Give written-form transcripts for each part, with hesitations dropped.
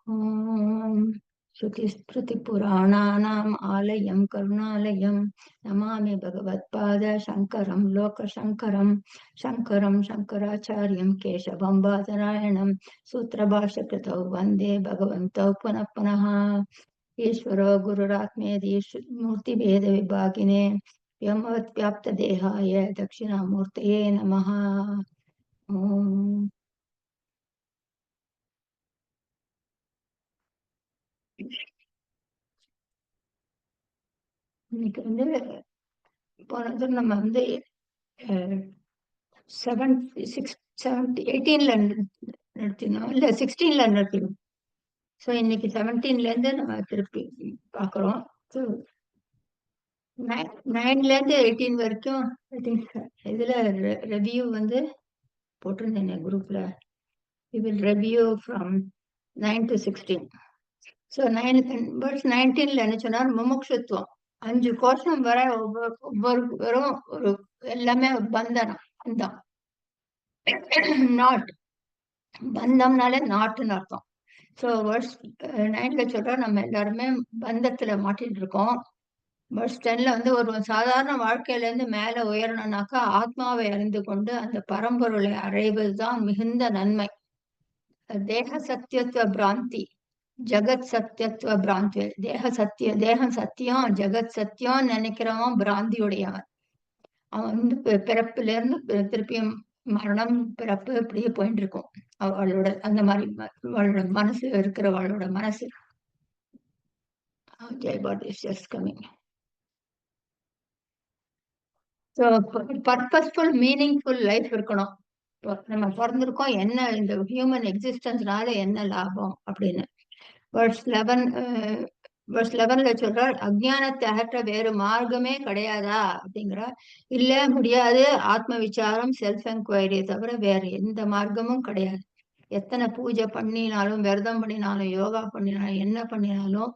ॐ श्रुतिस्मृतिपुराणानाम् आलयं करुणालयं नमामि भगवत्पाद शङ्करं लोकशङ्करं शङ्करं शङ्कराचार्यं केशवं बादरायणं सूत्रभाष्यकृतौ वन्दे भगवन्तौ पुनः पुनः। ईश्वरो गुरुरात्मेति मूर्तिभेदविभागिने व्योमवद्व्याप्तदेहाय दक्षिणामूर्तये नमः। ॐ இன்னைக்கு போனது நம்ம 18ல நடத்தினோம், இல்ல 16ல நடத்தினோம். ஸோ இன்னைக்கு 17ல இருந்து நம்ம திருப்பி பார்க்குறோம். ஸோ 9ல இருந்து 18 வரைக்கும் ஐ திங்க் இதுல ரெவ்யூ போட்டிருந்தேன் குரூப்ல. We will review from 9 to 16. So 19ல என்ன சொன்னார், முமுட்சுத்துவம் 5 கோஷம் வர ஒவ்வொருவரும் ஒரு எல்லாமே பந்தனம் பந்தம். நாட் பந்தம்னாலே நாட்டுன்னு அர்த்தம். ஸோ வேர்ஸ் 9ல சொல்றோம் நம்ம எல்லாருமே பந்தத்துல மாட்டிட்டு இருக்கோம். வேர்ஸ் 10ல ஒரு சாதாரண வாழ்க்கையில இருந்து மேல உயரணும்னாக்கா ஆத்மாவை அறிந்து கொண்டு அந்த பரம்பொருளை அடைவதுதான் மிகுந்த நன்மை. தேக சத்தியத்துவ பிராந்தி ஜகத் சத்தியத்துவ பிராந்தி. தேகம் சத்தியம் ஜெகத் சத்தியம் நினைக்கிறவன் பிராந்தியுடையவன். அவன் பிறப்புல இருந்து திருப்பியும் மரணம் பிறப்பு இப்படியே போயிட்டு இருக்கும். அவளோட அந்த மாதிரி அவளோட மனசு இருக்கிறவளோட மனசு. பர்பஸ்ஃபுல் மீனிங்ஃபுல் லைஃப் இருக்கணும். நம்ம பிறந்திருக்கோம், என்ன இந்த ஹியூமன் எக்ஸிஸ்டன்ஸ்னால என்ன லாபம் அப்படின்னு. verse 11ல சொல்றார், அஜ்ஞானத்தை அகற்ற வேறு மார்க்கமே கிடையாதா அப்படிங்கிற. இல்ல, முடியாது. ஆத்ம விசாரம் செல்ஃப் என்கொயரி தவிர வேற எந்த மார்க்கமும் கிடையாது. எத்தனை பூஜை பண்ணினாலும் விரதம் பண்ணினாலும் யோகா பண்ணினாலும் என்ன பண்ணினாலும்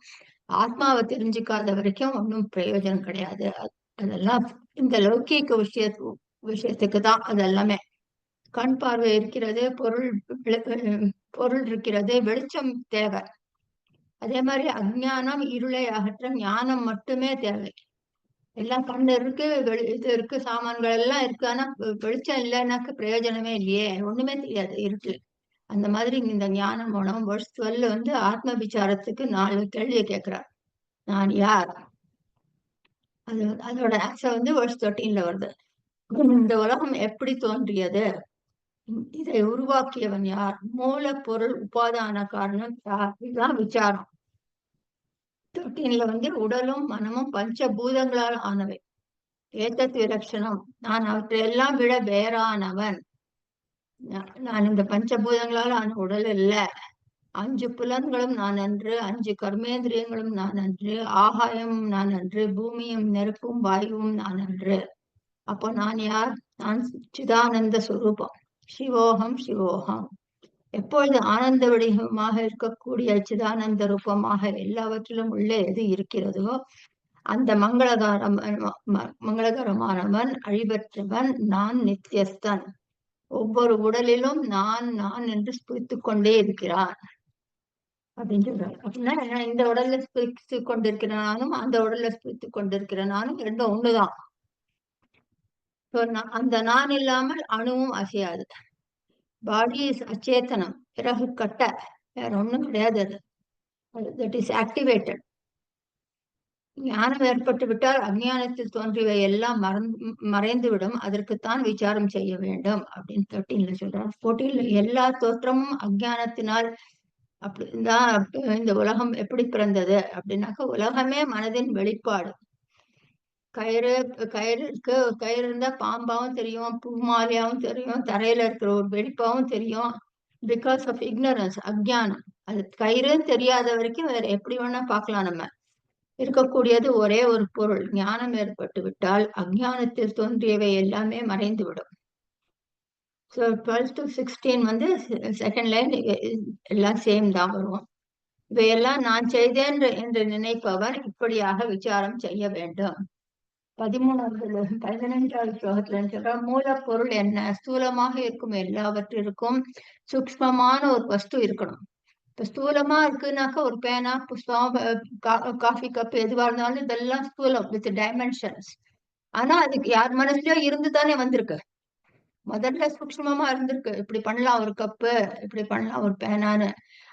ஆத்மாவை தெரிஞ்சுக்காத வரைக்கும் ஒன்றும் பிரயோஜனம் கிடையாது. அதெல்லாம் இந்த லௌகீக விஷயத்துக்கு தான். அதெல்லாமே கண் பார்வை இருக்கிறது, பொருள் இருக்கிறது, வெளிச்சம் தேவை. அதே மாதிரி அஜ்ஞானம் இருளை அகற்ற ஞானம் மட்டுமே தேவை. எல்லாம் கண்ணு இருக்கு, இது இருக்கு, சாமான்கள் எல்லாம் இருக்கு, ஆனா வெளிச்சம் இல்லைன்னாக்க பிரயோஜனமே இல்லையே, ஒண்ணுமே தெரியாது இருட்டு. அந்த மாதிரி இந்த ஞானம் வேணும். verse 12 ஆத்ம விசாரத்துக்கு 4 கேள்வியை கேட்கிறார். நான் யார்? அதோட ஆன்சர் verse 13ல வருது. இந்த உலகம் எப்படி தோன்றியது? இதை உருவாக்கியவன் யார்? மூல பொருள் உபாதான காரணம் யார்? இதுதான் விசாரம். 13ல உடலும் மனமும் பஞ்சபூதங்களால் ஆனவை. ஏதத் விலட்சணம், நான் அவற்றையெல்லாம் விட வேறானவன். நான் இந்த பஞ்சபூதங்களால் ஆன உடல் இல்ல. 5 புலன்களும் நான் அன்று, 5 கர்மேந்திரியங்களும் நான் அன்று, ஆகாயமும் நான் அன்று, பூமியும் நெருப்பும் வாயுவும் நான் அன்று. அப்போ நான் யார்? நான் சிதானந்த சுரூபம். சிவோகம் சிவோகம். எப்பொழுது ஆனந்த வடிவமாக இருக்கக்கூடிய சிதானந்த ரூபமாக எல்லாவற்றிலும் உள்ளே எது இருக்கிறதோ அந்த மங்களகரமானவன், அழிவற்றவன், நான் நித்தியஸ்தன். ஒவ்வொரு உடலிலும் நான் நான் என்று ஸ்புரித்துக் கொண்டே இருக்கிறான் அப்படின்னு சொல்றாரு. அப்படின்னா இந்த உடல்ல ஸ்புரித்துக் கொண்டிருக்கிற நானும் அந்த உடல்ல ஸ்புரித்துக் கொண்டிருக்கிற நானும் ரெண்டும் ஒண்ணுதான். அந்த நான் இல்லாமல் அணுவும் அசையாது. பாடி இஸ் அச்சேதனம், பிறகு கட்ட, வேற ஒண்ணும் கிடையாது. அது தட் இஸ் ஆக்டிவேட்டட். ஞானம் ஏற்பட்டு விட்டால் அஞ்ஞானத்தில் தோன்றியவை எல்லாம் மறைந்துவிடும். அதற்குத்தான் விசாரம் செய்ய வேண்டும் அப்படின்னு 13ல சொல்றார். 14ல எல்லா தோற்றமும் அஞ்ஞானத்தினால். அப்படிதான் இந்த உலகம் எப்படி பிறந்தது அப்படின்னாக்க, உலகமே மனதின் வெளிப்பாடு. கயிறு இருக்கு, கயிறு இருந்தா பாம்பாவும் தெரியும், பூமாலையாவும் தெரியும், தரையில இருக்கிற ஒரு வெடிப்பாவும் தெரியும். பிகாஸ் ஆஃப் இக்னரன்ஸ், அஜ்ஞானம். அது கயிறுன்னு தெரியாத வரைக்கும் வேற எப்படி வேணா பார்க்கலாம். நம்ம இருக்கக்கூடியது ஒரே ஒரு பொருள். ஞானம் ஏற்பட்டு விட்டால் அஞ்ஞானத்தில் தோன்றியவை எல்லாமே மறைந்துவிடும். ஸோ 12 to 16 செகண்ட் லைன் எல்லாம் சேம் தான் வரும். இவையெல்லாம் நான் செய்தேன் என்று நினைப்பவர் இப்படியாக விசாரம் செய்ய வேண்டும். 15வது ஸ்லோகத்துல சொல்ற, மூலப்பொருள் என்ன? ஸ்தூலமாக இருக்கும் எல்லாவற்றிற்கும் சூக்ஷ்மமான ஒரு வஸ்து இருக்கணும். இப்ப ஸ்தூலமா இருக்குனாக்கா ஒரு பேனா, புஸ்தகம், காஃபி கப் எதுவா இருந்தாலும் இதெல்லாம் ஸ்தூலம் வித் டைமென்ஷன்ஸ். ஆனா அதுக்கு யார் மனசுலயோ இருந்து தானே வந்திருக்கு. முதல்ல சூக்ஷ்மமா இருந்திருக்கு. இப்படி பண்ணலாம் ஒரு கப்பு, இப்படி பண்ணலாம் ஒரு பேனான்னு.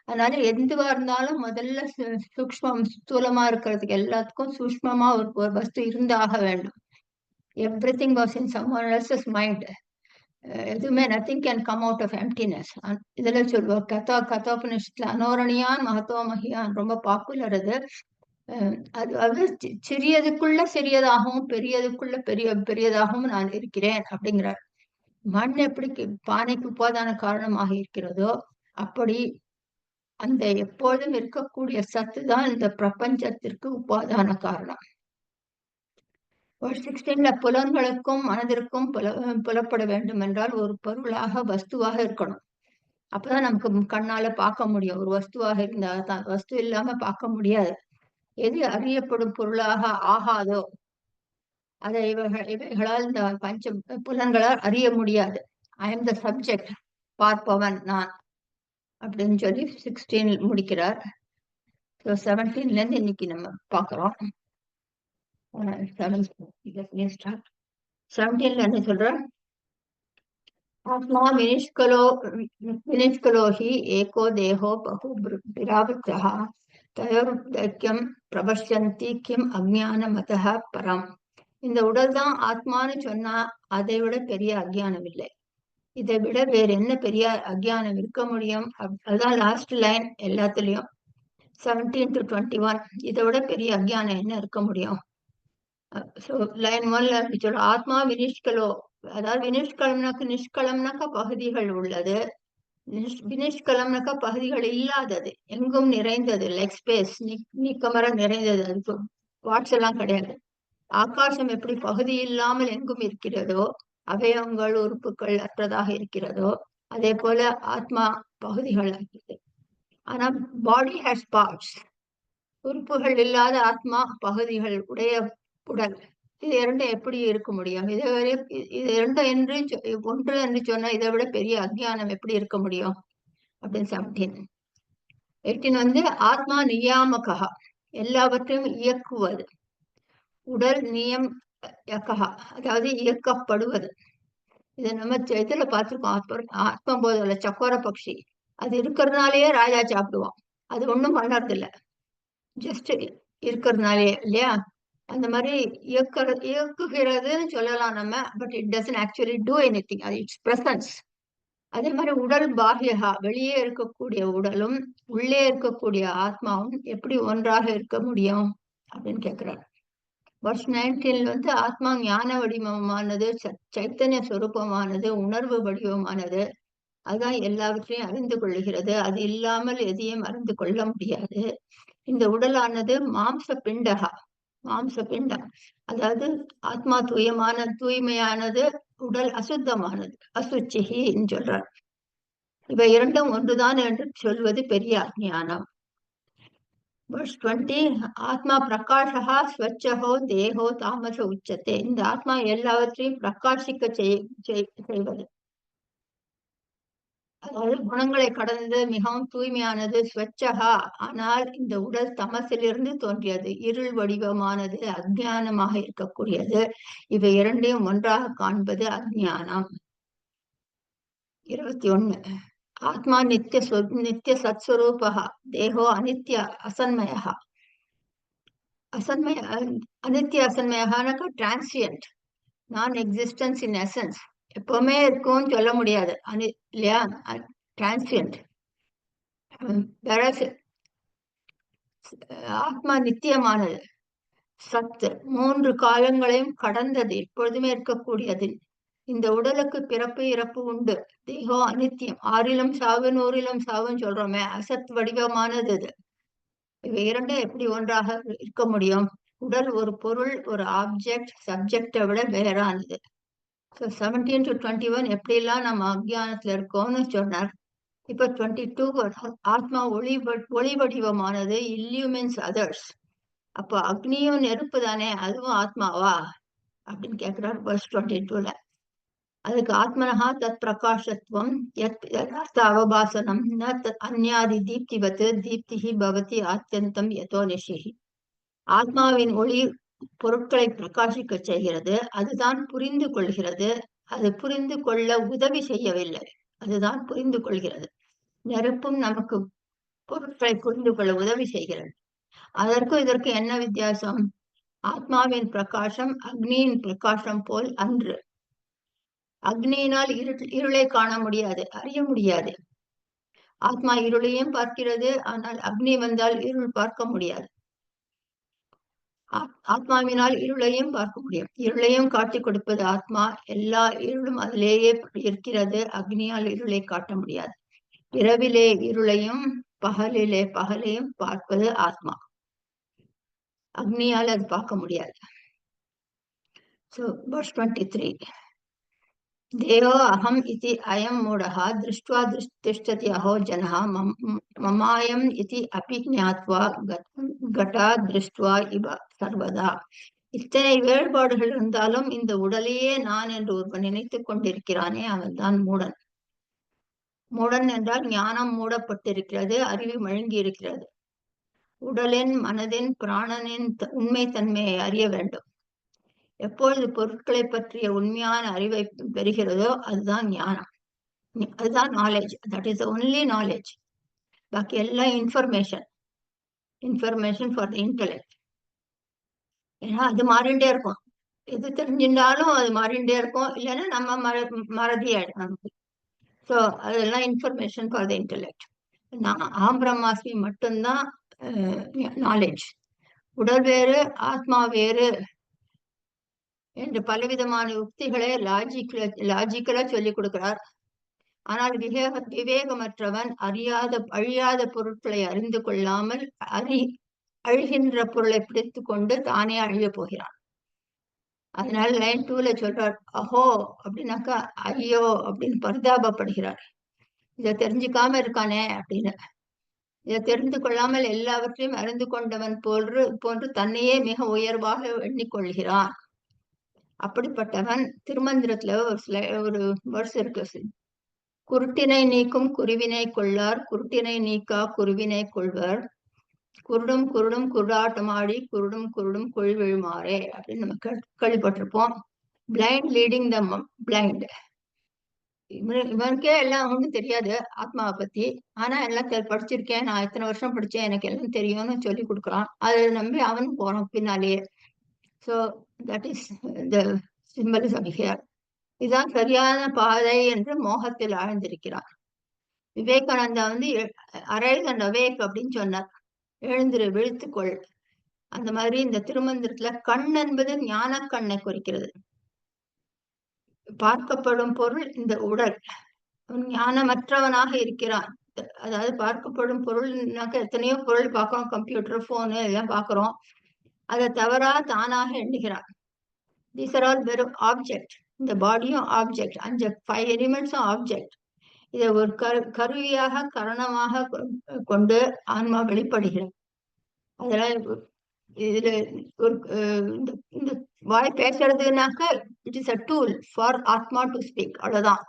அதனால எதுவா இருந்தாலும் முதல்ல சூக்ஷ்மம் ஸ்தூலமா இருக்கிறதுக்கு எல்லாத்துக்கும் சூக்ஷ்மமா ஒரு வஸ்து இருந்தாக வேண்டும். Everything was in someone else's mind. எதுவுமே nothing can come out of emptiness. இதுல சொல்லுவோம் கதோபனிஷத்துல அனோரணியான் மகத்தோ மகியான் ரொம்ப பாப்புலர் அது. அது சிறியதுக்குள்ள சிறியதாகவும் பெரியதுக்குள்ள பெரியதாகவும் நான் இருக்கிறேன் அப்படிங்கிறார். மண் எப்படி பானைக்கு உபாதான காரணமாக இருக்கிறதோ அப்படி அந்த எப்போதும் இருக்கக்கூடிய சத்து தான் இந்த பிரபஞ்சத்திற்கு உபாதான காரணம். 16ல புலன்களுக்கும் மனதிற்கும் புலப்பட வேண்டும் என்றால் ஒரு பொருளாக வஸ்துவாக இருக்கணும். அப்பதான் நமக்கு கண்ணால பார்க்க முடியும். ஒரு வஸ்துவாக இருந்தா தான். வஸ்து இல்லாம பார்க்க முடியாது. எது அறியப்படும் பொருளாக ஆகாதோ அதை இவைகளால் இந்த பஞ்ச புலன்களால் அறிய முடியாது. ஐ எம் த சப்ஜெக்ட், பார்ப்பவன் நான் அப்படின்னு சொல்லி 16 முடிக்கிறார். 17ல இருந்து இன்னைக்கு நம்ம பாக்குறோம். 17ல என்ன சொல்ற? ஆத்மா विनिष्कलो हि एको देहो बहुविरावृतः तयोरुक्तैक्यं प्रपश्यन्ति किम् अज्ञानमतः परम्. இந்த உடல் தான் ஆத்மான்னு சொன்னா அதை விட பெரிய அஜ்ஞானம் இல்லை. இதை விட வேற என்ன பெரிய அஜ்ஞானம் இருக்க முடியும்? அதுதான் லாஸ்ட் லைன் எல்லாத்துலயும். 17 to 21. இதை விட பெரிய அஜ்ஞானம் என்ன இருக்க முடியும்? லைன் 1ல சொல்ற ஆத்மா வினிஷ்கலோ, அதாவது வினிஷ்கலம்னாக்க நிஷ்கலம்னாக்க பகுதிகள் உள்ளது, வினிஷ்கலம்னாக்க பகுதிகள் இல்லாதது, எங்கும் நிறைந்தது, லைக் ஸ்பேஸ், நீக்கமர நிறைந்தது. அதுக்கு வாட்ஸ் எல்லாம் கிடையாது. ஆகாசம் எப்படி பகுதி இல்லாமல் எங்கும் இருக்கிறதோ, அவயவங்கள் உறுப்புகள் அற்றதாக இருக்கிறதோ, அதே போல ஆத்மா பகுதிகள் இருக்குது. ஆனா பாடி ஹேஸ் பார்ட்ஸ். உறுப்புகள் இல்லாத ஆத்மா பகுதிகள் உடைய உடல். இது இரண்டும் எப்படி இருக்க முடியும்? இது இரண்டும் ஒன்று என்று சொன்னா இதை விட பெரிய அஜ்ஞானம் எப்படி இருக்க முடியும் அப்படின்னு 17. 18 ஆத்மா நியாமகா, எல்லாவற்றையும் இயக்குவது. உடல் நியம் யக்கா, அதாவது இயக்கப்படுவது. இதை நம்ம இதுல பார்த்திருக்கோம். ஆத்மபோதில சக்கோர பக்ஷி அது இருக்கிறதுனாலயே ராஜா சாப்பிடுவான். அது ஒண்ணும் பண்ணறது இல்லை, ஜஸ்ட் இருக்கிறதுனாலே இல்லையா? அந்த மாதிரி இயக்குகிறதுன்னு சொல்லலாம் நம்ம. But it doesn't actually two anything. அது இட்ஸ் பிரசன்ஸ். அதே மாதிரி உடல் பாஹ்யகா, வெளியே இருக்கக்கூடிய உடலும் உள்ளே இருக்கக்கூடிய ஆத்மாவும் எப்படி ஒன்றாக இருக்க முடியும் அப்படின்னு கேட்கிறார். verse 19 ஆத்மா ஞான வடிவமானது, சைத்தன்ய சொரூபமானது, உணர்வு வடிவமானது. அதுதான் எல்லாவற்றையும் அறிந்து கொள்ளுகிறது. அது இல்லாமல் எதையும் அறிந்து கொள்ள முடியாது. இந்த உடலானது மாம்ச பிண்டம், அதாவது ஆத்மா தூய்மையானது, உடல் அசுத்தமானது, அசுச்சின்னு சொல்றார். இவை இரண்டும் ஒன்றுதான் என்று சொல்வது பெரிய அஜ்ஞானம். verse 20 ஆத்மா பிரகாஷா ஸ்வச்சகோ தேகோ தாமச உச்சத்தை. இந்த ஆத்மா எல்லாவற்றையும் பிரகாசிக்க செய்வது, அதாவது குணங்களை கடந்து மிகவும் தூய்மையானது, ஸ்வச்சகா. ஆனால் இந்த உடல் தமசிலிருந்து தோன்றியது, இருள் வடிவமானது, அஜ்ஞானமாக இருக்கக்கூடியது. இவை இரண்டையும் ஒன்றாக காண்பது அஜ்ஞானம். 21 ஆத்மா நித்திய சத்ஸ்வரூபா தேகோ அனித்ய அசன்மயா. அனித்ய அசன்மயகானாக்கா டிரான்சியன்ட், நான் எக்ஸிஸ்டன்ஸ் இன் எசன்ஸ். எப்பவுமே இருக்கும்னு சொல்ல முடியாது இல்லையா? டிரான்சியன்ட். ஆத்மா நித்தியமானது, சத்து, 3 காலங்களையும் கடந்தது, எப்பொழுதுமே இருக்கக்கூடியது. இந்த உடலுக்கு பிறப்பு இறப்பு உண்டு. தேகோ அனித்தியம், 6லும் சாவு 100லும் சாவுன்னு சொல்றோமே, அசத் வடிவமானது இது. இவை இரண்டும் எப்படி ஒன்றாக இருக்க முடியும்? உடல் ஒரு பொருள், ஒரு ஆப்ஜெக்ட், சப்ஜெக்டை விட வேறானது. 17 to 21 எப்படிலாம் நம்ம அஜ்ஞானத்துல இருக்கோம்னு சொன்னார். இப்ப 22 ஆத்மா ஒளி வடிவமானது, இல்லியூமின்ஸ் அதர்ஸ். அப்போ அக்னியும் நெருப்பு தானே, அதுவும் ஆத்மாவா அப்படின்னு கேட்கிறார் verse 22ல. அதுக்கு ஆத்மனஹா தத் பிரகாசத்துவம் யத் யதார்த்த அவபாசனம் ந தத் அந்யாதி தீப்திவத் தீப்திஹி பவதி ஆத்யந்தம் யதோ நிஷிஹி. ஆத்மாவின் ஒளி பொருட்களை பிரகாசிக்க செய்கிறது. அதுதான் புரிந்து கொள்கிறது. அது புரிந்து கொள்ள உதவி செய்யவில்லை, அதுதான் புரிந்து கொள்கிறது. நெருப்பும் நமக்கு பொருட்களை புரிந்து கொள்ள உதவி செய்கிறது. அதற்கும் இதற்கு என்ன வித்தியாசம்? ஆத்மாவின் பிரகாசம் அக்னியின் பிரகாசம் போல் அன்று. அக்னியினால் இருளை காண முடியாது, அறிய முடியாது. ஆத்மா இருளையும் பார்க்கிறது, ஆனால் அக்னி வந்தால் இருள் பார்க்க முடியாது. ஆத்மாவினால் இருளையும் பார்க்க முடியும். இருளையும் காட்டிக் கொடுப்பது ஆத்மா. எல்லா இருளும் அதிலேயே இருக்கிறது. அக்னியால் இருளை காட்ட முடியாது. இரவிலே இருளையும் பகலிலே பகலையும் பார்ப்பது ஆத்மா. அக்னியால் அது பார்க்க முடியாது. So, verse 23. தேவோ அகம் இதி அயம் மூடஹ திருஷ்ட்வா திஷ்டதி அஹோ ஜனஹ மமாயம் இதி அபி ஞாத்வா கட்டா திருஷ்ட்வா இவ சர்வதா. இத்தனை வேறுபாடுகள் இருந்தாலும் இந்த உடலையே நான் என்று ஒருவன் நினைத்துக் கொண்டிருக்கிறானே, அவன்தான் மூடன். மூடன் என்றால் ஞானம் மூடப்பட்டிருக்கிறது, அறிவு மழுங்கி இருக்கிறது. உடலின், மனதின், பிராணனின் உண்மை தன்மையை அறிய வேண்டும். எப்பொழுது பொருட்களை பற்றிய உண்மையான அறிவை பெறுகிறதோ அதுதான் ஞானம், அதுதான் knowledge. That is only knowledge. பாக்கி எல்லாம் information, information for the intellect. ஏன்னா அது மாறிண்டே இருக்கும். எது தெரிஞ்சிருந்தாலும் அது மாறிண்டே இருக்கும், இல்லைன்னா நம்ம மறதி ஆயிடும் நமக்கு. ஸோ அதெல்லாம் இன்ஃபர்மேஷன் ஃபார் த இன்டெலெக்ட். நான் அகம் பிரம்மாஸ்மி மட்டும்தான் நாலேஜ். உடல் வேறு, ஆத்மா வேறு என்று பலவிதமான யுக்திகளை லாஜிக்கலா சொல்லிக் கொடுக்கிறார். ஆனால் விவேகமற்றவன் அழியாத பொருட்களை அறிந்து கொள்ளாமல் அழிகின்ற பொருளை பிடித்து கொண்டு தானே அழிய போகிறான். அதனால லைன் 2ல சொல்றார், அஹோ அப்படின்னாக்கா ஐயோ அப்படின்னு பரிதாபப்படுகிறார். இதை தெரிஞ்சுக்காம இருக்கானே அப்படின்னு. இதை தெரிந்து கொள்ளாமல் எல்லாவற்றையும் அறிந்து கொண்டவன் போன்று தன்னையே மிக உயர்வாக எண்ணிக்கொள்கிறான். அப்படிப்பட்டவன் திருமந்திரத்துல ஒரு வருஷம் இருக்கு, குருட்டினை நீக்கும் குருவினை கொள்ளார், குருட்டினை நீக்கா குருவினை கொள்வர், குருடும் குருடும் குருடாட்டமாடி குருடும் குருடும் கொள் விழுமாறே அப்படின்னு நம்ம கேள்விப்பட்டிருப்போம். Blind leading the blind. இவனுக்கே எல்லாம் ஒன்றும் தெரியாது ஆத்மாவை பத்தி, ஆனா எல்லாம் படிச்சிருக்கேன், நான் இத்தனை வருஷம் படிச்சேன், எனக்கு எல்லாம் தெரியும்னு சொல்லி கொடுக்குறான். அதை நம்பி அவனும் போறான் பின்னாலேயே. So that is the symbolism here. இதுதான் சரியான பாதை என்று மோகத்தில் ஆழ்ந்திருக்கிறார். விவேகானந்தா அரைஸ் அண்ட் அவேக் அப்படின்னு சொன்னார். எழுந்திரு, விழித்துக்கொள். அந்த மாதிரி இந்த திருமந்திரத்துல கண் என்பது ஞான கண்ணை குறிக்கிறது. பார்க்கப்படும் பொருள் இந்த உடல். ஞானமற்றவனாக இருக்கிறான். அதாவது பார்க்கப்படும் பொருள்னாக்க எத்தனையோ பொருள் பார்க்கிறோம், கம்ப்யூட்டர், போனு எல்லாம் பார்க்கிறோம். அதை தவறா தானாக எண்ணுகிறான். தீஸ் ஆர் ஆல் வெறும் ஆப்ஜெக்ட். இந்த பாடியும் ஆப்ஜெக்ட், 5 எலிமெண்ட்ஸும் ஆப்ஜெக்ட். இதை ஒரு கருவியாக கரணமாக கொண்டு ஆன்மா வெளிப்படுகிறது. அதெல்லாம் இதுல ஒரு இந்த வாய் பேசுறதுனாக்க it is a tool for atma to speak, அவ்வளவுதான்.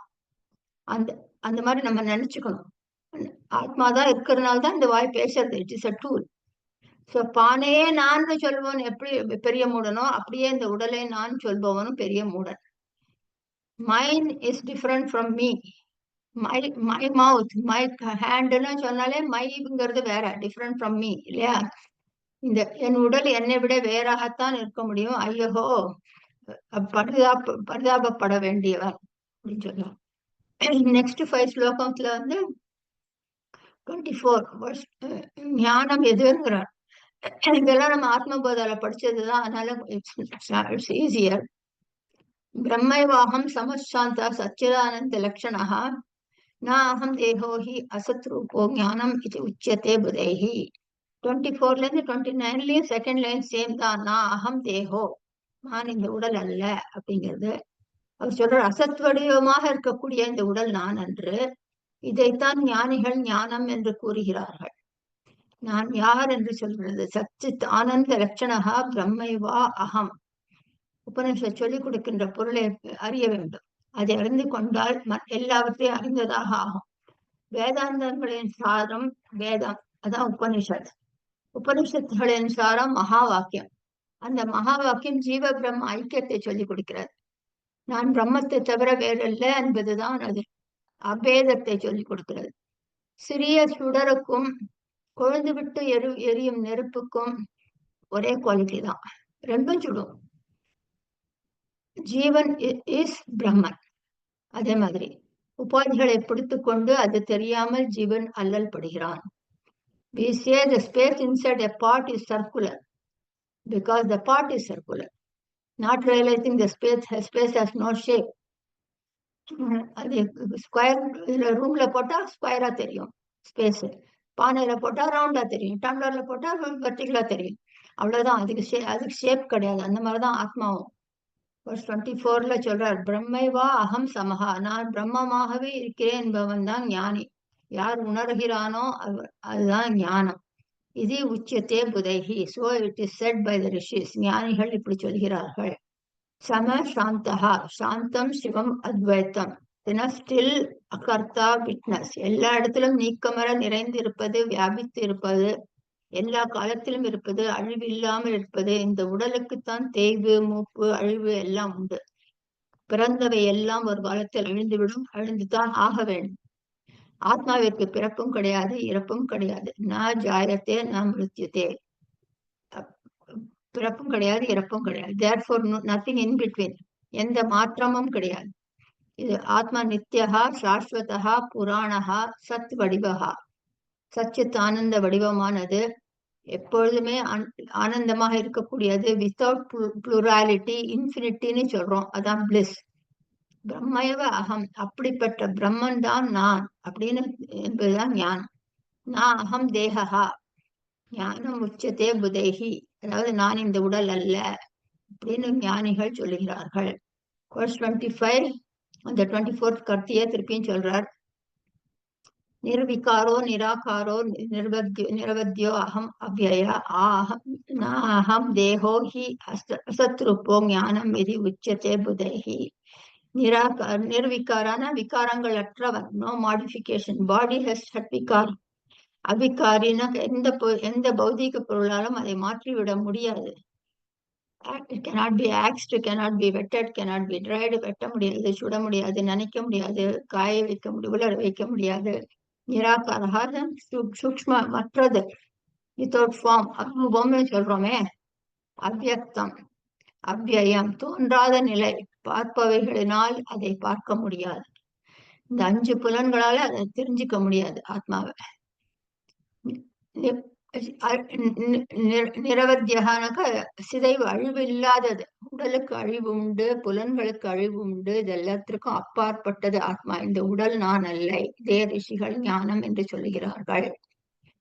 அந்த மாதிரி நம்ம நினைச்சுக்கணும். ஆத்மா தான் இருக்கிறதுனால தான் இந்த வாய் பேசுறது. It is a tool. So பானையே நான் சொல்பவன் எப்படி பெரிய மூடனோ, அப்படியே இந்த உடலை நான் சொல்பவனும் பெரிய மூடன். Mine is different from me. My mouth, my ஹேண்டுன்னு சொன்னாலே மைங்கிறது வேற, டிஃப்ரெண்ட் ஃப்ரம் மீ இல்லையா? என் உடல் என்னை விட வேறாகத்தான் இருக்க முடியும். ஐயோ, பரிதாபப்பட வேண்டியவன் அப்படின்னு சொல்லலாம். நெக்ஸ்ட் 5 ஸ்லோகத்துல 24 ஞானம் எதுங்கிறார். இதெல்லாம் நம்ம ஆத்மபோதால படிச்சதுதான், அதனால இட்ஸ் ஈஸியர். பிரம்மைவாகம் சமசாந்தா சச்சிதானந்த லட்சணா ந அகம் தேகோ ஹி அசத் ரூபோ ஞானம் இது உச்சத்தே புதைஹி. 24ல 29லயும் செகண்ட் லைன் சேம் தான். நான் அகம் தேகோ, நான் இந்த உடல் அல்ல அப்படிங்கிறது. அவர் சொல்ற அசத் வடிவமாக இருக்கக்கூடிய இந்த உடல் நான் அன்று. இதைத்தான் ஞானிகள் ஞானம் என்று கூறுகிறார்கள். நான் யார் என்று சொல்கிறது? சச்சித் ஆனந்த லட்சணா பிரம்மைவா அகம். உபனிஷத் சொல்லிக் கொடுக்கின்ற பொருளை அறிய வேண்டும். அதை அறிந்து கொண்டால் எல்லாவற்றையும் அறிந்ததாக ஆகும். வேதாந்தங்களின் சாரம் வேதம், அதான் உபனிஷத். உபனிஷத்துகளின் சாரம் மகா வாக்கியம். அந்த மகா வாக்கியம் ஜீவ பிரம்ம ஐக்கியத்தை சொல்லிக் கொடுக்கிறது. நான் பிரம்மத்தை தவிர வேறல்ல என்பதுதான் அது. அபேதத்தை சொல்லிக் கொடுக்கிறது. சிறிய சுடருக்கும் கொழுந்து விட்டு எரியும் நெருப்புக்கும் ஒரே குவாலிட்டி தான், ரெண்டும் சுடும். ஜீவன் இஸ் பிரம்மன். அதே மாதிரி உபாதிகளை பிடித்துக் கொண்டு அது தெரியாமல் ஜீவன் அல்லல் படுகிறான். We say the space inside a pot is circular because the pot is circular, not realizing the space has no shape. அது ஸ்கொயர் ரூம்ல போட்டா ஸ்கொயரா தெரியும் ஸ்பேஸ், பானையில போட்டா ரவுண்டா தெரியும், டம்ளர்ல போட்டா வெர்டிகலா தெரியும். அவ்வளவுதான். அதுக்கு ஷேப் கிடையாது. அந்த மாதிரிதான் ஆத்மாவும். verse 24ல சொல்றார், பிரம்மைவா அகம் சமஹா, நான் பிரம்மமாகவே இருக்கிறேன் என்பவன் தான் ஞானி. யார் உணர்கிறானோ அதுதான் ஞானம். இது உச்சத்தே புதைஹி. So it is said by the rishis. ஞானிகள் இப்படி சொல்கிறார்கள். சம சாந்தஹா, சாந்தம் சிவம் அத்வைத்தம். ஸ்டில் அகர்த்தா விட்னஸ். எல்லா இடத்திலும் நீக்கமர நிறைந்து இருப்பது, வியாபித்து இருப்பது, எல்லா காலத்திலும் இருப்பது, அழிவு இல்லாமல் இருப்பது. இந்த உடலுக்குத்தான் தேய்வு, மூப்பு, அழிவு எல்லாம் உண்டு. பிறந்தவை எல்லாம் ஒரு காலத்தில் அழிந்துவிடும், அழிந்துதான் ஆக வேண்டும். ஆத்மாவிற்கு பிறப்பும் கிடையாது, இறப்பும் கிடையாது. ந ஜாயத்தே ந மிருத்யுதே. பிறப்பும் கிடையாது, இறப்பும் கிடையாது. Therefore nothing in between. எந்த மாற்றமும் கிடையாது. இது ஆத்மா நித்யகா, சாஸ்வதா, புராணகா, சத் வடிவகா. சச்சித் ஆனந்த வடிவமானது, எப்பொழுதுமே ஆனந்தமாக இருக்கக்கூடியது. வித்தவுட் புளூராலிட்டி, இன்ஃபினிட்டின்னு சொல்றோம், அதான் பிளிஸ். பிரம்மயவ அகம், அப்படிப்பட்ட பிரம்மன் தான் நான் அப்படின்னு என்பதுதான் ஞானம். நான் அகம் தேகா, ஞானம் உச்சத்தே புதைஹி. அதாவது நான் இந்த உடல் அல்ல அப்படின்னு ஞானிகள் சொல்லுகிறார்கள். verse 25, அந்த 24th கர்த்தியை திருப்பியும் சொல்றார். நிர்விகாரோ நிராகாரோ நிரவத்யோ அகம் அவ்யய அகம் தேகோ ஹி அசத்ருப்போ ஞானம் இது உச்சத்தே புதைஹி. நிர்விகாரான விகாரங்கள் அற்றவன், no modification. Body has vikar. அவிகாரின எந்த பௌதிக பொருளாலும் அதை மாற்றிவிட முடியாது. It cannot be axed, cannot be wetted, cannot be dried. வெட்ட முடியாது, சுட முடியாது, நனைக்க முடியாது, காய வைக்க முடியாது, உலர வைக்க முடியாது. நிராகாரா சூக்ஷ்ம மற்றது, வித்தவுட் ஃபார்ம். அரூபம்னு சொல்றோமே. அவ்யக்தம், அவ்யயம், தோன்றாத நிலை. பார்ப்பவைகளினால் அதை பார்க்க முடியாது. இந்த 5 புலன்களால அதை தெரிஞ்சுக்க முடியாது ஆத்மாவை. நிரவத்தியகானக்க சிதைவு, அழிவு இல்லாதது. உடலுக்கு அழிவு உண்டு, புலன்களுக்கு அழிவு உண்டு, இது எல்லாத்திற்கும் அப்பாற்பட்டது ஆத்மா. இந்த உடல் நான் அல்ல. இதே ரிஷிகள் ஞானம் என்று சொல்லுகிறார்கள்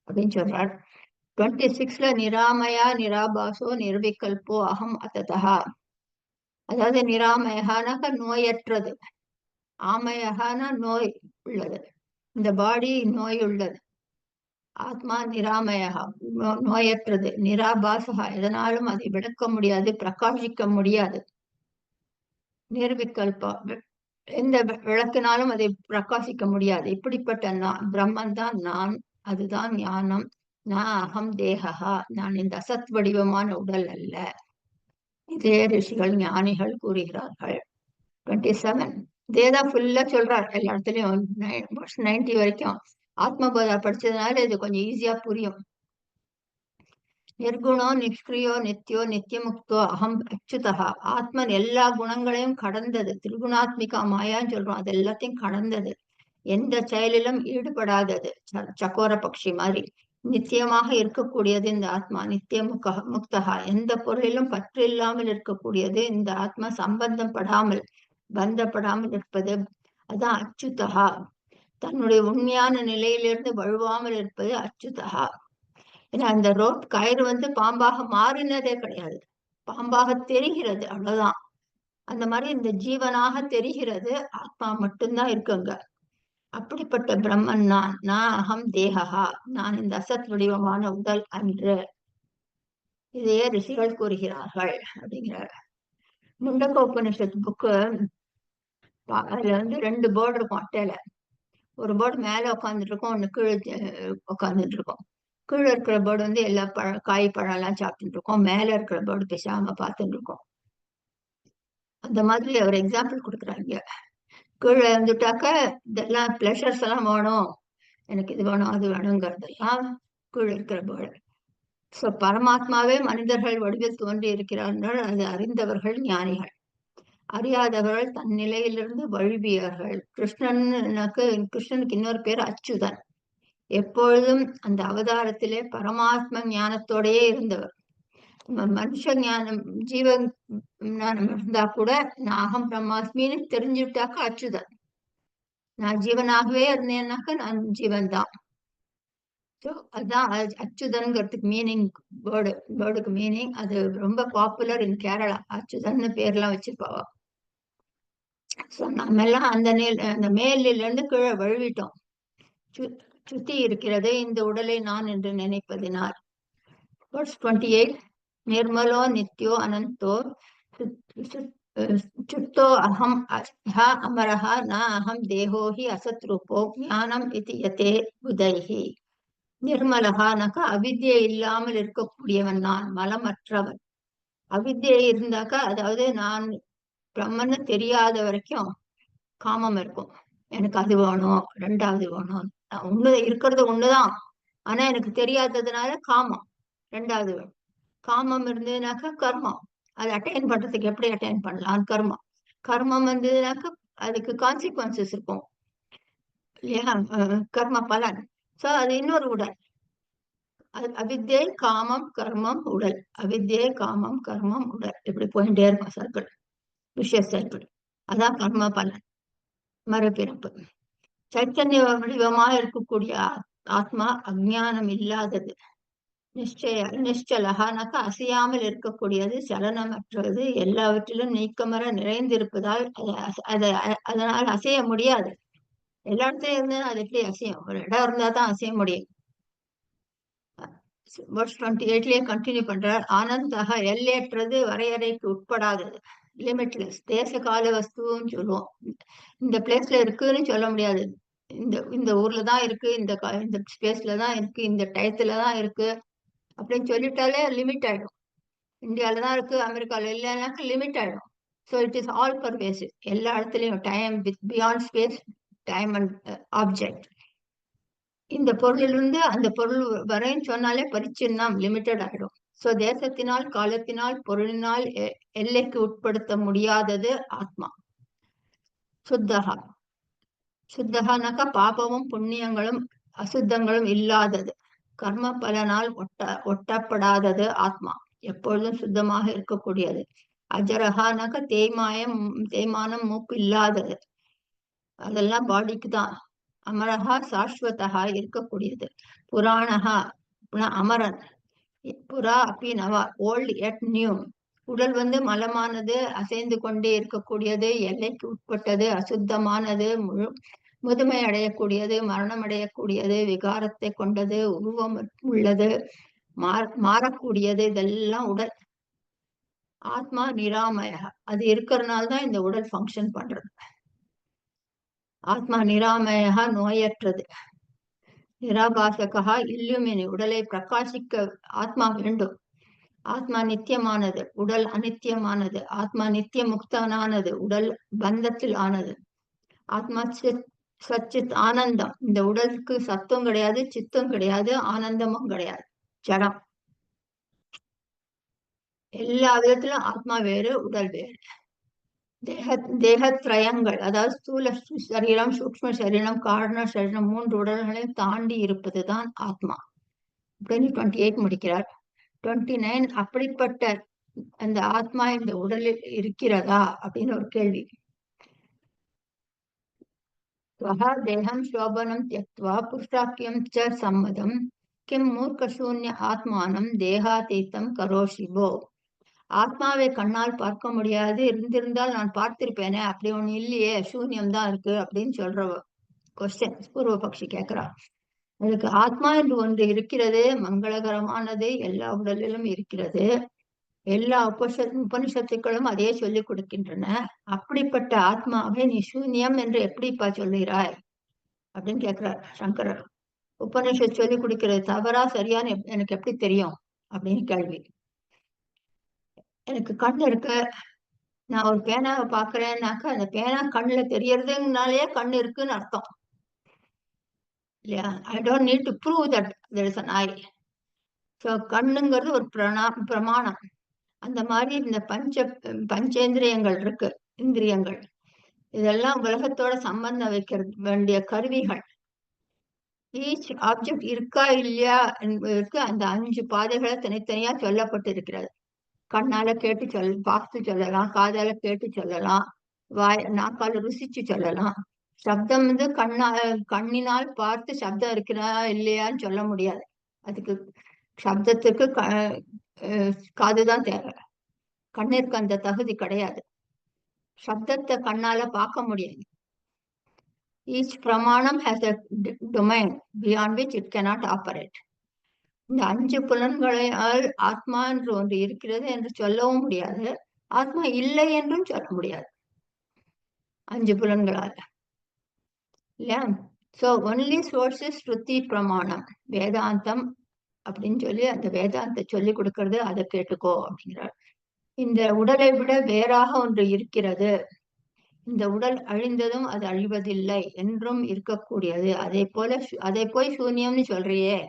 அப்படின்னு சொல்றார். 26ல நிராமயா நிராபாசோ நிர்விகல்போ அகம் அத்ததா. அதாவது நிராமயகானாக்க நோயற்றது, ஆமயகான நோய் உள்ளது. இந்த பாடி நோய் உள்ளது. ஆத்மா நிராமயகா, நோயற்றது. நிராபாசகா, எதனாலும் அதை விளக்க முடியாது, பிரகாசிக்க முடியாது. நிர்விகல்பா, எந்த விளக்கினாலும் அதை பிரகாசிக்க முடியாது. இப்படிப்பட்ட நான் பிரம்மன் தான் நான், அதுதான் ஞானம். நான் அகம் தேகா, நான் இந்த அசத் வடிவமான உடல் அல்ல. இதே ரிஷிகள் ஞானிகள் கூறுகிறார்கள். 27 இதேதான் ஃபுல்லா சொல்றார் எல்லா இடத்துலயும். 90 வரைக்கும் ஆத்மபோதா படிச்சதுனால இது கொஞ்சம் ஈஸியா புரியும். நிர்குணோ நிஷ்கிரியோ நித்யோ நித்தியமுக்தோ அகம் அச்சுதா. ஆத்மன் எல்லா குணங்களையும் கடந்தது. திரிகுணாத்மிகா மாயான்னு சொல்றோம், அது எல்லாத்தையும் கடந்தது. எந்த செயலிலும் ஈடுபடாதது, சக்கோர பட்சி மாதிரி. நித்தியமாக இருக்கக்கூடியது இந்த ஆத்மா. நித்திய முக்தகா, எந்த பொருளிலும் பற்று இல்லாமல் இருக்கக்கூடியது இந்த ஆத்மா. சம்பந்தம் படாமல், பந்தப்படாமல் இருப்பது, அதான் அச்சுதகா. தன்னுடைய உண்மையான நிலையிலிருந்து வழுவாமல் இருப்பது அச்சுதகா. ஏன்னா அந்த ரோப் கயிறு பாம்பாக மாறினதே கிடையாது, பாம்பாக தெரிகிறது, அவ்வளவுதான். அந்த மாதிரி இந்த ஜீவனாக தெரிகிறது, ஆத்மா மட்டும்தான் இருக்குங்க. அப்படிப்பட்ட பிரம்மன் நான் அகம் தேகா, நான் இந்த அசத் வடிவமான உடல் அன்று. இதையே ரிஷிகள் கூறுகிறார்கள் அப்படிங்கிறார். முண்டக உபனிஷத் புக்கு அதுல வந்து 2 பேர்டு இருக்கும் அட்டையில. ஒரு பேர்டு மேல உட்காந்துட்டு இருக்கும், ஒண்ணு கீழே உட்காந்துட்டு இருக்கும். கீழே இருக்கிற பேர்டு வந்து எல்லா காய் பழம் எல்லாம் சாப்பிட்டுட்டு இருக்கும், மேல இருக்கிற பேர்டு பேசாம பார்த்துட்டு இருக்கும். அந்த மாதிரி ஒரு எக்ஸாம்பிள் கொடுக்குறாங்க. கீழே இருந்துட்டாக்க இதெல்லாம் பிளஷர்ஸ் எல்லாம் வேணும், எனக்கு இது வேணும் அது வேணுங்கிறதெல்லாம் கீழே இருக்கிற பேர்டு. ஸோ பரமாத்மாவே மனிதர்கள் வடிவில் தோன்றி இருக்கிறார்கள், அது அறிந்தவர்கள் ஞானிகள். அறியாதவர்கள் தன் நிலையிலிருந்து வழுவியவர்கள். கிருஷ்ணனுக்கு இன்னொரு பேர் அச்சுதன். எப்பொழுதும் அந்த அவதாரத்திலே பரமாத்ம ஞானத்தோடையே இருந்தவர். மனுஷ ஞானம் ஜீவன் ஞானம் இருந்தா கூட நான் அகம் பிரம்மாஸ்மின்னு தெரிஞ்சுட்டாக்க அச்சுதன். நான் ஜீவனாகவே இருந்தேன்னாக்க நான் ஜீவன் தான். ஸோ அதுதான் அச்சுதன்கிறதுக்கு மீனிங். பேர்டுக்கு மீனிங் அது ரொம்ப பாப்புலர் இன் கேரளா. அச்சுதன்னு பேர்லாம் வச்சிருப்பாவா. ஸோ நம்ம எல்லாம் அந்த மேலில இருந்து கீழே வழுவிட்டோம். சுத்தி இருக்கிறது இந்த உடலை நான் என்று நினைப்பதினால். Verse 28. நிர்மலோ நித்யோ அனந்தோ சுத்தோ அகம் அமரஹ ந அகம் தேகோ ஹி அசத் ரூபோ ஞானம் இது யதே புதைஹி. நிர்மலகானாக்கா அவித்யை இல்லாமல் இருக்கக்கூடியவன் நான், மலமற்றவன். அவித்யை இருந்தாக்கா, அதாவது நான் பிரம்மன்னு தெரியாத வரைக்கும் காமம் இருக்கும். எனக்கு அது வேணும், ரெண்டாவது வேணும். ஒண்ணு இருக்கிறது ஒண்ணுதான், ஆனா எனக்கு தெரியாததுனால காமம் ரெண்டாவது வேணும். காமம் இருந்ததுனாக்கா கர்மம், அது அட்டைன் பண்றதுக்கு எப்படி அட்டைன் பண்ணலாம், கர்மம். கர்மம் வந்ததுனாக்கா அதுக்கு கான்சிக்வன்சஸ் இருக்கும் இல்லையா, கர்ம பலன். சோ அது இன்னொரு உடல். அவித்யை காமம் கர்மம் உடல், அவித்யை காமம் கர்மம் உடல், இப்படி போயிட்டே இருக்கும் சர்க்கிள், விஷய சர்க்கிள். அதான் கர்ம பலன், மறுபிறப்பு. சைத்தன்ய வடிவமாக இருக்கக்கூடிய ஆத்மா அஜ்ஞானம் இல்லாதது. நிச்சலகானாக்கா அசையாமல் இருக்கக்கூடியது, சலனமற்றது, எல்லாவற்றிலும் நீக்கமர நிறைந்திருப்பதால் அதனால் அசைய முடியாது. எல்லா இடத்துலயும் இருந்தா அது எப்படி அசையும்? ஒரு இடம் இருந்தா தான் அசைய முடியும். verse 28லயே கண்டினியூ பண்றார். ஆனந்தக எல்லையற்றது, வரையறைக்கு உட்படாதது, லிமிட்லெஸ். தேச கால வஸ்துன்னு சொல்லுவோம். இந்த பிளேஸ்ல இருக்குன்னு சொல்ல முடியாது. இந்த ஊர்ல தான் இருக்கு, இந்த ஸ்பேஸ்ல தான் இருக்கு, இந்த டயத்துல தான் இருக்கு அப்படின்னு சொல்லிட்டாலே லிமிட் ஆயிடும். இந்தியாவில தான் இருக்கு, அமெரிக்கால இல்லைன்னாக்க லிமிட் ஆயிடும். So it is all pervasive. எல்லா இடத்துலையும் time with beyond space, time and object. இந்த பொருளிலிருந்து அந்த பொருள் வரைன்னு சொன்னாலே பரிச்சின்னம், லிமிட்டட் ஆயிடும். சோ தேசத்தினால் காலத்தினால் பொருளினால் எல்லைக்கு உட்படுத்த முடியாதது ஆத்மா. சுத்தகா, சுத்தகானாக்கா பாபமும் புண்ணியங்களும் அசுத்தங்களும் இல்லாதது, கர்ம பலனால் ஒட்டப்படாதது ஆத்மா, எப்பொழுதும் சுத்தமாக இருக்கக்கூடியது. அஜரகானாக்கா தேய்மானம் மூப்பு இல்லாதது, அதெல்லாம் பாடிக்கு தான். அமரஹா சாஸ்வதா இருக்கக்கூடியது. புராணஹா அமரன், புறா அப்பி நவா ஓல்ட் எட் நியூ. உடல் வந்து மலமானது, அசைந்து கொண்டே இருக்கக்கூடியது, எல்லைக்கு உட்பட்டது, அசுத்தமானது, முதுமை அடையக்கூடியது, மரணம் அடையக்கூடியது, விகாரத்தை கொண்டது, உருவம் உள்ளது, மாறக்கூடியது, இதெல்லாம் உடல். ஆத்மா நிராமய, அது இருக்கிறதுனால்தான் இந்த உடல் ஃபங்க்ஷன் பண்றது. ஆத்மா நிராமயா, நோயற்றது. நிராபாசகா இல்லுமினி, உடலை பிரகாசிக்க ஆத்மா வேண்டும். ஆத்மா நித்தியமானது, உடல் அனித்தியமானது. ஆத்மா நித்திய முக்தனானது, உடல் பந்தத்தில் ஆனது. ஆத்மா சச்சித் ஆனந்தம். இந்த உடலுக்கு சத்துவம் கிடையாது, சித்தம் கிடையாது, ஆனந்தமும் கிடையாது, ஜடம். எல்லா விதத்திலும் ஆத்மா வேறு, உடல் வேறு. தேகத்ரயங்கள், அதாவது ஸ்தூல சரீரம், சூக்ம சரீரம், காரண சரீரம், 3 உடல்களையும் தாண்டி இருப்பதுதான் ஆத்மா. 28 முடிக்கிறார். 29 அப்படிப்பட்ட அந்த ஆத்மா இந்த உடலில் இருக்கிறதா அப்படின்னு ஒரு கேள்வி. தேகம் சோபனம் தியக்த்வா புருஷாக்கியம் ச சம்மதம் கிம் மூர்க்கசூன்ய ஆத்மானம் தேகாதீத்தம் கரோஷிபோ. ஆத்மாவை கண்ணால் பார்க்க முடியாது, இருந்திருந்தால் நான் பார்த்திருப்பேனே, அப்படி ஒண்ணு இல்லையே, சூன்யம் தான் இருக்கு அப்படின்னு சொல்ற கொஸ்டின் பூர்வ பக்ஷி கேட்கிறார். அதுக்கு ஆத்மா என்று ஒன்று இருக்கிறது, மங்களகரமானது, எல்லா உடலிலும் இருக்கிறது. எல்லா உபனிஷத்துக்களும் அதையே சொல்லிக் கொடுக்கின்றன. அப்படிப்பட்ட ஆத்மாவை நீ சூன்யம் என்று எப்படிப்பா சொல்லுகிறாய் அப்படின்னு கேட்கிறார் சங்கரர். உபனிஷத் சொல்லிக் கொடுக்கிறது தவறா சரியான்னு எனக்கு எப்படி தெரியும் அப்படின்னு கேள்வி. எனக்கு கண் இருக்கு, நான் ஒரு பேனாவை பாக்குறேன்னாக்கா அந்த பேனா கண்ணுல தெரியறதுனாலயே கண் இருக்குன்னு அர்த்தம் இல்லையா? I don't need to prove that there is an eye. So கண்ணுங்கிறது ஒரு பிரமாணம். அந்த மாதிரி இந்த பஞ்சேந்திரியங்கள் இருக்கு, இந்திரியங்கள், இதெல்லாம் உலகத்தோட சம்பந்தம் வைக்கிறது வேண்டிய கருவிகள். ஈச் ஆப்ஜெக்ட் இருக்கா இல்லையா என்பதற்கு அந்த 5 பாதைகளை தனித்தனியா சொல்லப்பட்டிருக்கிறது. கண்ணால கேட்டு பார்த்து சொல்லலாம், காதால கேட்டு சொல்லலாம், நாக்கால ருசிச்சு சொல்லலாம். சப்தம் வந்து கண்ணினால் பார்த்து சப்தம் இருக்கிறா இல்லையான்னு சொல்ல முடியாது. அதுக்கு சப்தத்துக்கு காதுதான் தேவை. கண்ணிற்கு அந்த தகுதி கிடையாது. சப்தத்தை கண்ணால பார்க்க முடியாது. ஈச் பிரமாணம் has a domain beyond which it cannot operate. இந்த 5 புலன்களால் ஆத்மா என்று ஒன்று இருக்கிறது என்று சொல்லவும் முடியாது, ஆத்மா இல்லை என்றும் சொல்ல முடியாது 5 புலன்களால் இல்லையா? ஸோ ஒன்லி சோர்சஸ் ஸ்ருதி பிரமாணம், வேதாந்தம் அப்படின்னு சொல்லி அந்த வேதாந்த சொல்லி கொடுக்கறது, அதை கேட்டுக்கோ அப்படிங்கிறார். இந்த உடலை விட வேறாக ஒன்று இருக்கிறது, இந்த உடல் அழிந்ததும் அது அழிவதில்லை, என்றும் இருக்கக்கூடியது. அதை போய் சூன்யம்னு சொல்றியே,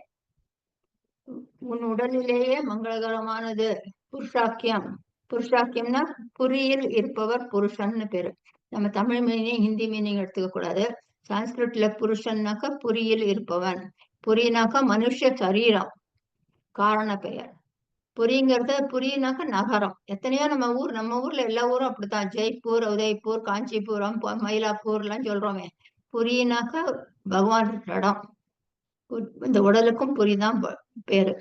உன் உடலிலேயே மங்களகரமானது புருஷாக்கியம். புருஷாக்கியம்னா புரியில் இருப்பவர் புருஷன்னு பேரு. நம்ம தமிழ் மீனிங் ஹிந்தி மீனிங் எடுத்துக்க கூடாது. சான்ஸ்கிரிட்ல புருஷன்னாக்கா புரியில் இருப்பவன், புரினாக்கா மனுஷ சரீரம், காரண பெயர். புரினாக்கா நகரம். எத்தனையோ நம்ம ஊர்ல எல்லா ஊரும் அப்படித்தான், ஜெய்ப்பூர், உதய்பூர், காஞ்சிபுரம், மயிலாப்பூர் எல்லாம் சொல்றோமே. புரினாக்கா பகவான் இடம். இந்த உடலுக்கும் புரிதான் பேரு.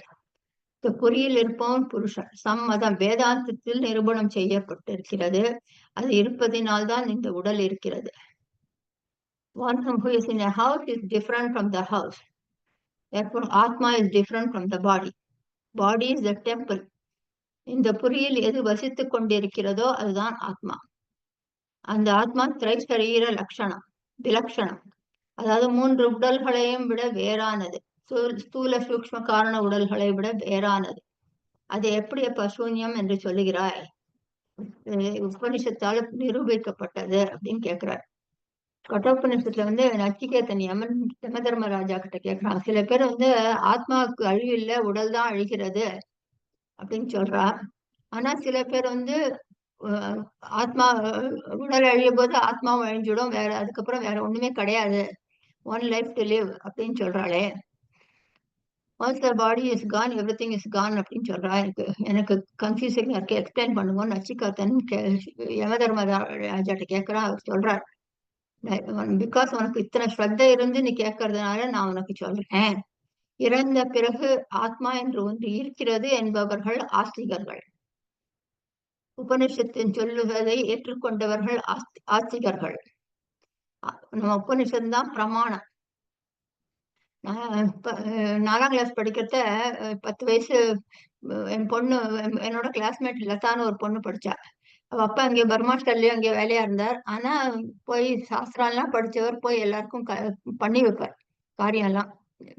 புரியில் இருப்பவன் புருஷன். சம்மதம் வேதாந்தத்தில் நிரூபணம் செய்யப்பட்டிருக்கிறது. அது இருப்பதினால்தான் இந்த உடல் இருக்கிறது. One who is in a house is different from the house. Therefore, Atma is different from the body. Body is the temple. இந்த புரியில் எது வசித்துக் கொண்டிருக்கிறதோ அதுதான் ஆத்மா. அந்த ஆத்மா திரைசரீர லட்சணம், விலட்சணம். அதாவது 3 உடல்களையும் விட வேறானது. ஸ்தூல சூக்ஷ்ம காரண உடல்களை விட வேறானது. அது எப்படி அப்ப சூன்யம் என்று சொல்லுகிறாய்? உபனிஷத்தால் நிரூபிக்கப்பட்டது அப்படின்னு கேட்கிறார். கட்டோபனிஷத்துல வந்து நச்சிகேதன் யம தர்மராஜா கிட்ட கேட்கிறான். சில பேர் வந்து ஆத்மாவுக்கு அழிவு இல்லை, உடல் தான் அழிகிறது அப்படின்னு சொல்றா. ஆனா சில பேர் வந்து ஆத்மா உடல் அழியும் போது ஆத்மாவும் அழிஞ்சிடும், அதுக்கப்புறம் வேற ஒண்ணுமே கிடையாது, ஒன் லைஃப் டு லிவ் அப்படின்னு சொல்றாளே. once the body is gone, everything is gone அப்படின்னு சொல்றா. எனக்கு கன்ஃபியூசிங்கா இருக்கு, எக்ஸ்பிளைன் பண்ணுவோம். நச்சிகேதன் யம தர்மராஜாட்ட கேட்கிறான். அவர் சொல்றார், பிகாஸ் உனக்கு இத்தனை ஸ்ரத்தை இருந்து நீ கேட்கறதுனால நான் உனக்கு சொல்றேன். இறந்த பிறகு ஆத்மா என்று ஒன்று இருக்கிறது என்பவர்கள் ஆஸ்திகர்கள். உபனிஷத்தின் சொல்லுவதை ஏற்றுக்கொண்டவர்கள் ஆஸ்திகர்கள். நம்ம உபனிஷத்து தான் பிரமாணம். 4ஆம் கிளாஸ் படிக்கிறத 10 வயசு என் பொண்ணு, என்னோட கிளாஸ்மேட் லதான்னு ஒரு பொண்ணு படிச்சா. அவ அப்பா அங்கே பர்மாஸ்டர்லயும் அங்கே வேலையா இருந்தார். ஆனா போய் சாஸ்திரம் படிச்சவர், போய் எல்லாருக்கும் பண்ணி வைப்பார் காரியம் எல்லாம்,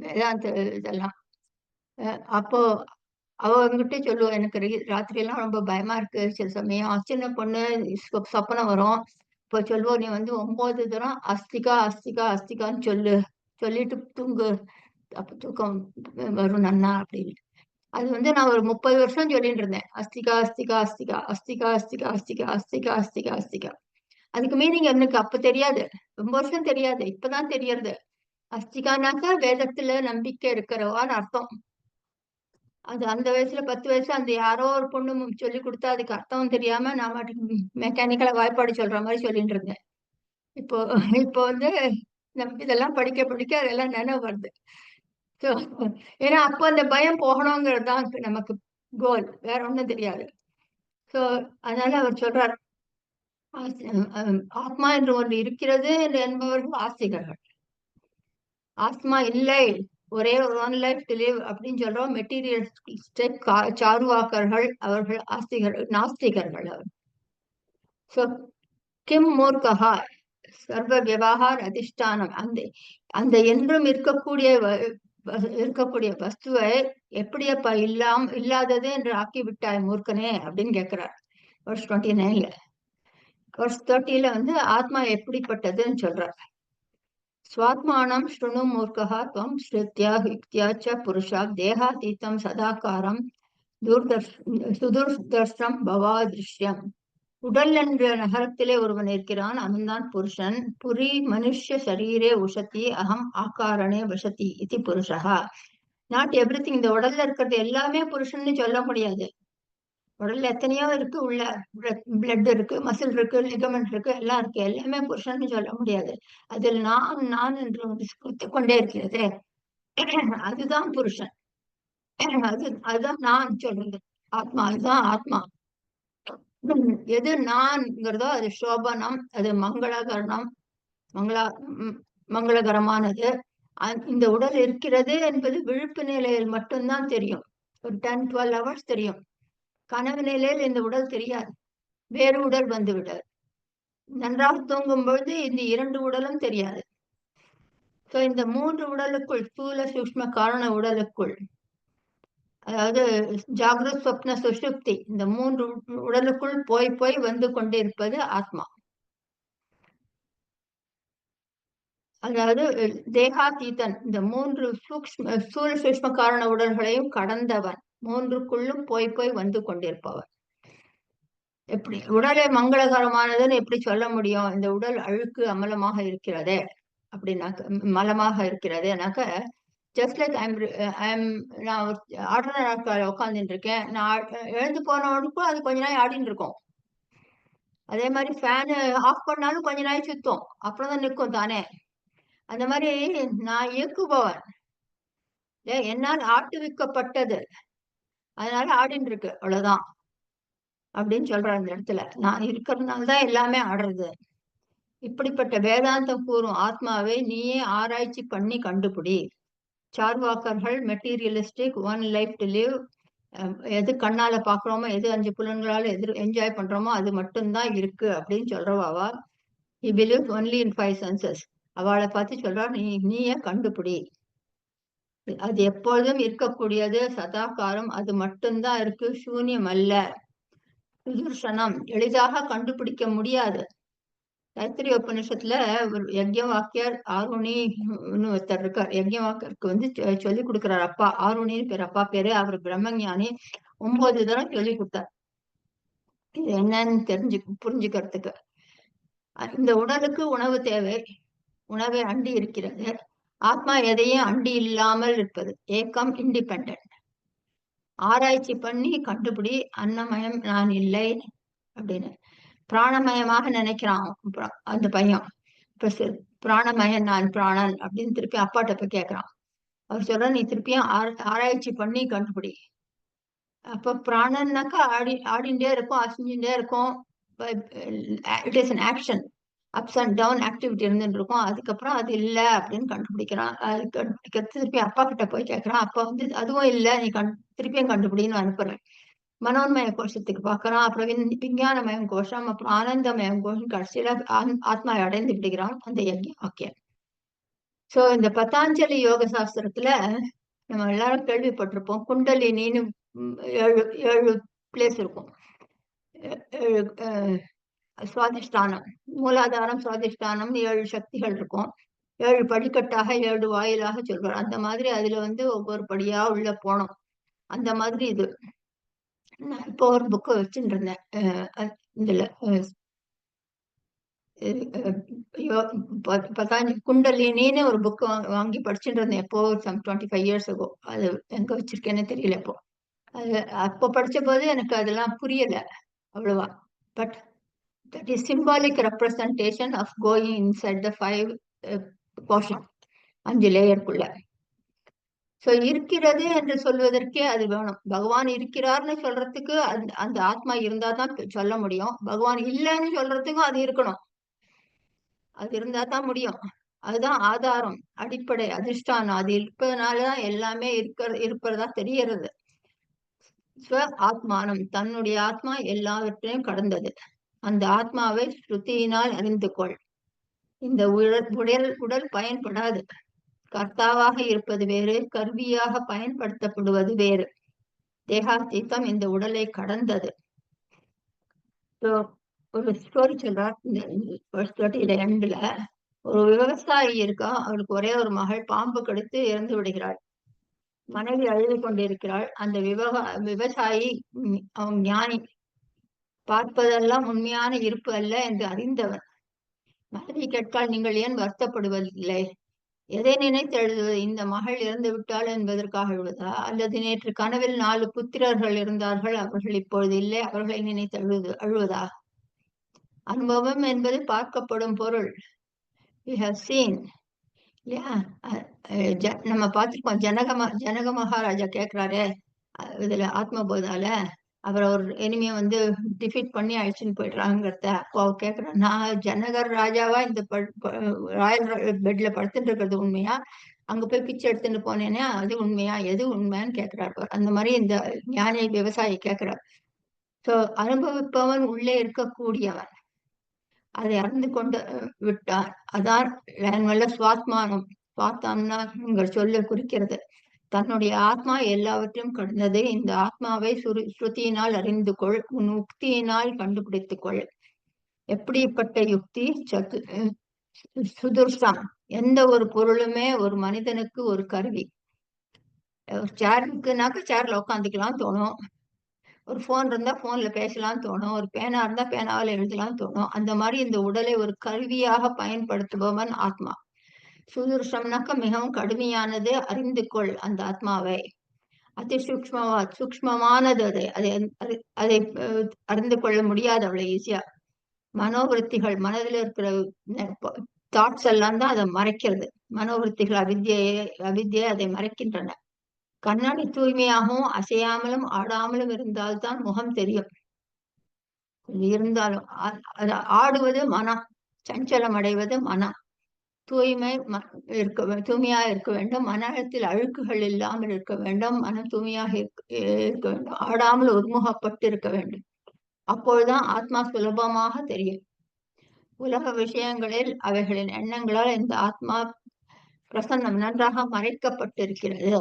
வேதாந்த இதெல்லாம். அப்போ அவ என்கிட்ட சொல்லுவா, எனக்கு ராத்திரி எல்லாம் ரொம்ப பயமா இருக்கு சில சமயம், சின்ன பொண்ணு சொப்பனம் வரும். இப்போ சொல்லுவோம், நீ வந்து 9 தரம் அஸ்திகா அஸ்திகா அஸ்திகான்னு சொல்லிட்டு தூங்கு, அப்ப தூக்கம் வரும் நன்னா அப்படின்னு. அது வந்து நான் ஒரு 30 வருஷம் சொல்லிட்டு இருந்தேன், அஸ்திகா அஸ்திகா அஸ்திகா அஸ்திகா அஸ்திகா அஸ்திகா அஸ்திகா அஸ்திகா அஸ்திகா. அதுக்கு மீனிங் எனக்கு அப்ப தெரியாது, ரொம்ப வருஷம் தெரியாது, இப்பதான் தெரியறது. அஸ்திகானாக்கா வேதத்துல நம்பிக்கை இருக்கிறவான்னு அர்த்தம். அது அந்த வயசுல 10 வயசு அந்த யாரோ ஒரு பொண்ணு சொல்லி கொடுத்தா, அதுக்கு அர்த்தம் தெரியாம நான் மெக்கானிக்கலா வாய்ப்பாடு சொல்ற மாதிரி சொல்லிட்டு இருந்தேன். இப்போ இப்போ வந்து இதெல்லாம் படிக்க படிக்க அதெல்லாம் நினைவு வருது. ஏன்னா அப்போ அந்த பயம் போகணுங்கிறது தான் நமக்கு கோல், வேற ஒண்ணும் தெரியாது. சோ அதனால அவர் சொல்றார், ஆத்மா என்று ஒன்று இருக்கிறது என்று என்பவர்கள் ஆஸ்திகர்கள். ஆத்மா இல்லை, ஒரே ஒன் லைஃப் டு லிவ் அப்படின்னு சொல்றோம். மெட்டீரியலிஸ்டிக் சாருவாக்கர்கள், அவர்கள் நாஸ்திகர்கள் அவர். ஸோ கிம் மூர்க்கஹா சர்வ விவகார் அதிஷ்டானம், அந்த அந்த என்றும் இருக்கக்கூடிய வஸ்துவை எப்படியப்பா இல்லாதது என்று ஆக்கி விட்டாய் மூர்க்கனே அப்படின்னு கேட்கிறார். verse 29ல. verse 30ல வந்து ஆத்மா எப்படிப்பட்டதுன்னு சொல்றார். ஸ்வாத்மானம் ஸ்ருணு மூர்க்கஹா துவம் ஸ்ருத்யா யுக்தியா ச புருஷா தேகாதீதம் சதாகாரம் சுதுர்தர்ஷம் பவாதிருஷ்யம். உடல் என்ற நகரத்திலே ஒருவன் இருக்கிறான், அவன்தான் புருஷன். புரி மனுஷ்ய சரீரே உஷதி அகம் ஆகாரணே வசதி இது புருஷா. நாட் எவ்ரிதிங், இந்த உடல்ல இருக்கிறது எல்லாமே புருஷன்னு சொல்ல முடியாது. உடல்ல எத்தனையோ இருக்கு, உள்ள பிளட் இருக்கு, மசில் இருக்கு, லிகமெண்ட் இருக்கு, எல்லாம் இருக்கு. எல்லாமே புருஷன்னு சொல்ல முடியாது. அதில் நான் என்று ஒன்று கொண்டே இருக்கிறது, அதுதான் புருஷன். அதுதான் நான் சொல்றது ஆத்மா. அதுதான் ஆத்மா. எது நான்ங்கிறதோ அது சோபனம், அது மங்களகரணம், மங்களா மங்களகரமானது. இந்த உடல் இருக்கிறது என்பது விழிப்பு நிலையில் மட்டும்தான் தெரியும். ஒரு 10-12 hours தெரியும். கனவு நிலையில் இந்த உடல் தெரியாது, வேறு உடல் வந்து விடாது. நன்றாக தூங்கும் பொழுது இந்த 2 உடலும் தெரியாது. ஸோ இந்த 3 உடலுக்குள், ஸ்தூல சூக்ஷ்ம காரண உடலுக்குள், அதாவது ஜாகிரத் சொப்ன சுஷுப்தி, இந்த 3 உடலுக்குள் போய் போய் வந்து கொண்டிருப்பது ஆத்மா. அதாவது தேகாதீதன், இந்த 3 ஸ்தூல சூக்ஷ்ம காரண உடல்களையும் கடந்தவன், 3க்குள்ளும் போய் போய் வந்து கொண்டிருப்பவன். எப்படி உடலை மங்களகரமானதுன்னு எப்படி சொல்ல முடியும்? இந்த உடல் அழுக்கு அமலமாக இருக்கிறதே அப்படின்னாக்க, மலமாக இருக்கிறதேனாக்க, ஜஸ்ட் லைக் நான் ஆடுற நாட்கள் உட்காந்துட்டு இருக்கேன், நான் எழுந்து போனவனுக்கும் அது கொஞ்ச நாள் ஆடின்னு இருக்கும். அதே மாதிரி ஃபேனு ஆஃப் பண்ணாலும் கொஞ்ச நாள் சுத்தும், அப்புறம் தான் நிற்கும் தானே. அந்த மாதிரி நான் இயக்குபவன், என்னால் ஆட்டுவிக்கப்பட்டது, அதனால ஆடின்னு இருக்கு, அவ்வளவுதான் அப்படின்னு சொல்ற அந்த இடத்துல. நான் இருக்கிறதுனால தான் எல்லாமே ஆடுறது. இப்படிப்பட்ட வேதாந்தம் கூறும் ஆத்மாவை நீயே ஆராய்ச்சி பண்ணி கண்டுபிடி. சார்வாக்கர்கள் materialistic, one life to live, எது கண்ணால பாக்குறோமோ, எது 5 புலன்களால எது என்ஜாய் பண்றோமோ அது மட்டும்தான் இருக்கு அப்படின்னு சொல்றவாவா. he believes only in 5 senses. அவளை பார்த்து சொல்றா, நீயே கண்டுபிடி, அது எப்பொழுதும் இருக்கக்கூடியது, சதாகாரம், அது மட்டும்தான் இருக்கு, சூன்யம் அல்ல. சுதர்சனம், எளிதாக கண்டுபிடிக்க முடியாது. தைத்திரிய உபநிஷத்துல ஒரு யஜ்ஞவாக்கியர் ஆருணின்னு ஒருத்தர் இருக்கார். யஜ்ஞவாக்கியருக்கு வந்து சொல்லி கொடுக்கிறார் அப்பா, ஆருணின்னு பேர், அப்பா பேரு. அவர் பிரம்மஞானி. 9 தரம் சொல்லி கொடுத்தார் இது என்னன்னு புரிஞ்சுக்கிறதுக்கு. இந்த உடலுக்கு உணவு தேவை, உணவை அண்டி இருக்கிறது. ஆத்மா எதையும் அண்டி இல்லாமல் இருப்பது, ஏக்கம், இண்டிபெண்ட். ஆராய்ச்சி பண்ணி கண்டுபிடி, அன்னமயம் நான் இல்லை அப்படின்னு. பிராணமயமாக நினைக்கிறான் அந்த பையன். இப்ப பிராணமயன், நான் பிராணன் அப்படின்னு திருப்பி அப்பாட்ட போய் கேட்கிறான். அவர் சொல்ற, நீ திருப்பியும் ஆராய்ச்சி பண்ணி கண்டுபிடி. அப்ப பிராணன்னாக்கா ஆடிண்டே இருக்கும், அசைஞ்சுட்டே இருக்கும். It is an action, ups and down activity இருந்துட்டு இருக்கும். அதுக்கப்புறம் அது இல்லை அப்படின்னு கண்டுபிடிக்கிறான். அது கண்டுபிடிக்க திருப்பி அப்பா கிட்ட போய் கேட்கறான். அப்பா வந்து அதுவும் இல்லை, நீ திருப்பியும் கண்டுபிடின்னு அனுப்புறேன். மனோன்மய கோஷத்துக்கு பார்க்கறான், அப்புறம் விஞ்ஞானமயம் கோஷம், அப்புறம் ஆனந்தமயம் கோஷம், கடைசியில ஆத்மா அடைந்து விடுகிறான் அந்த யஜ்ஞ வாக்கியம். சோ இந்த பதாஞ்சலி யோக சாஸ்திரத்துல நம்ம எல்லாரும் கேள்விப்பட்டிருப்போம், குண்டலினின்னு 7 பிளேஸ் இருக்கும். சுவாதிஷ்டானம், மூலாதாரம், சுவாதிஷ்டானம், 7 சக்திகள் இருக்கும். 7 படிக்கட்டாக, 7 வாயிலாக சொல்வார். அந்த மாதிரி அதுல வந்து ஒவ்வொரு படியா உள்ள போனோம். அந்த மாதிரி இது. நான் இப்போ ஒரு புக்கு வச்சுட்டு இருந்தேன், இதுல குண்டலினின்னு ஒரு புக் வாங்கி படிச்சுட்டு இருந்தேன் எப்போ, 25 years ago. அது எங்க வச்சிருக்கேன்னு தெரியல இப்போ. அது அப்போ படிச்ச போது எனக்கு அதெல்லாம் புரியல அவ்வளவா. But that is symbolic representation of going inside the 5 portion, 5 லேயருக்குள்ள. சோ இருக்கிறது என்று சொல்வதற்கே அது வேணும். பகவான் இருக்கிறார்னு சொல்றதுக்கு அந்த ஆத்மா இருந்தா தான் சொல்ல முடியும். பகவான் இல்லைன்னு சொல்றதுக்கும் அது இருக்கணும், அது இருந்தா தான் முடியும். அதுதான் ஆதாரம், அடிப்படை, அதிஷ்டானம். அது இருப்பதனாலதான் எல்லாமே இருப்பதா தெரியறது. ஸ்வ ஆத்மானம், தன்னுடைய ஆத்மா எல்லாவற்றையும் கடந்தது. அந்த ஆத்மாவை ஸ்ருதியினால் அறிந்து கொள். இந்த உடல் பயன்படாது. கர்த்தாவாக இருப்பது வேறு, கருவியாக பயன்படுத்தப்படுவது வேறு. தேகாத்தீத்தம் இந்த உடலை கடந்தது. So, ஒரு ஸ்டோரி சொல்றார் இந்த ஸ்டோரியில எண்டுல. ஒரு விவசாயி இருக்கா, அவருக்கு ஒரே ஒரு மகள் பாம்பு கடித்து இறந்து விடுகிறாள். மனைவி அழுது கொண்டிருக்கிறாள். அந்த விவசாயி அவன் ஞானி, பார்ப்பதெல்லாம் உண்மையான இருப்பு அல்ல என்று அறிந்தவன். மனைவி கேட்கால், நீங்கள் ஏன் வருத்தப்படுவதில்லை? எதை நினைத்து எழுதுவது? இந்த மகள் இறந்து விட்டாள் என்பதற்காக எழுவதா, அல்லது நேற்று கனவில் 4 புத்திரர்கள் இருந்தார்கள், அவர்கள் இப்பொழுது இல்லை, அவர்களை நினைத்து அழுவதா? அனுபவம் என்பது பார்க்கப்படும் பொருள். We have seen. இல்லையா? நம்ம பார்த்திருக்கோம். ஜனக மகாராஜா கேட்கிறாரே இதுல ஆத்மபோதால, அவர் ஒரு எனிமையை டிஃபீட் பண்ணி அழிச்சுன்னு போயிடுறாங்கிறத. அப்போ அவர் கேட்கிறார், நான் ஜனகர் ராஜாவா இந்த ராயல் பெட்ல படுத்துட்டு இருக்கிறது உண்மையா? அங்க போய் பிச்சை எடுத்துட்டு போனேனே அது உண்மையா? எது உண்மையான்னு கேட்கிறார். அந்த மாதிரி இந்த ஞானி விவசாயி கேட்கிறார். சோ அனுபவிப்பவன் உள்ளே இருக்கக்கூடியவன் அதை அறிந்து கொண்டு விட்டார். அதான் சுவாத்மானம். சுவாத்தாம்னா உங்கள் சொல்ல குறிக்கிறது. தன்னுடைய ஆத்மா எல்லாவற்றையும் கடந்தது. இந்த ஆத்மாவை ஸ்ருதியினால் அறிந்து கொள், உன் உக்தியினால் கண்டுபிடித்துக் கொள். எப்படிப்பட்ட யுக்தி? சுதுர்சம். எந்த ஒரு பொருளுமே ஒரு மனிதனுக்கு ஒரு கருவி. ஒரு சேர் இருக்குனாக்க சேர்ல உட்காந்துக்கலாம் தோணும். ஒரு போன் இருந்தா போன்ல பேசலாம் தோணும். ஒரு பேனா இருந்தா பேனாவில் எழுதலாம் தோணும். அந்த மாதிரி இந்த உடலை ஒரு கருவியாக பயன்படுத்துபவன் ஆத்மா. சுதுர்ஷம்னாக்க மிகவும் கடுமையானது. அறிந்து கொள் அந்த ஆத்மாவை. அதி சூக்ஷ்மமானது. அதை அறிந்து கொள்ள முடியாது அவ்வளவு ஈஸியா. மனோவிருத்திகள், மனதில் இருக்கிற தாட்ஸ் எல்லாம் தான் அதை மறைக்கிறது. மனோவிருத்திகள் அவித்யை அதை மறைக்கின்றன. கண்ணாடி தூய்மையாகவும் அசையாமலும் ஆடாமலும் இருந்தால்தான் முகம் தெரியும். இருந்தாலும் ஆடுவது மனம், சஞ்சலம் அடைவது மனம். தூய்மையா இருக்க வேண்டும். மனத்தில் அழுக்குகள் இல்லாமல் இருக்க வேண்டும். மனம் தூய்மையாக இருக்க வேண்டும். ஆடாமல் ஒருமுகப்பட்டு இருக்க வேண்டும். அப்பொழுதுதான் ஆத்மா சுலபமாக தெரியும். உலக விஷயங்களில் அவைகளின் எண்ணங்களால் இந்த ஆத்மா பிரசன்னம் நன்றாக மறைக்கப்பட்டிருக்கிறது.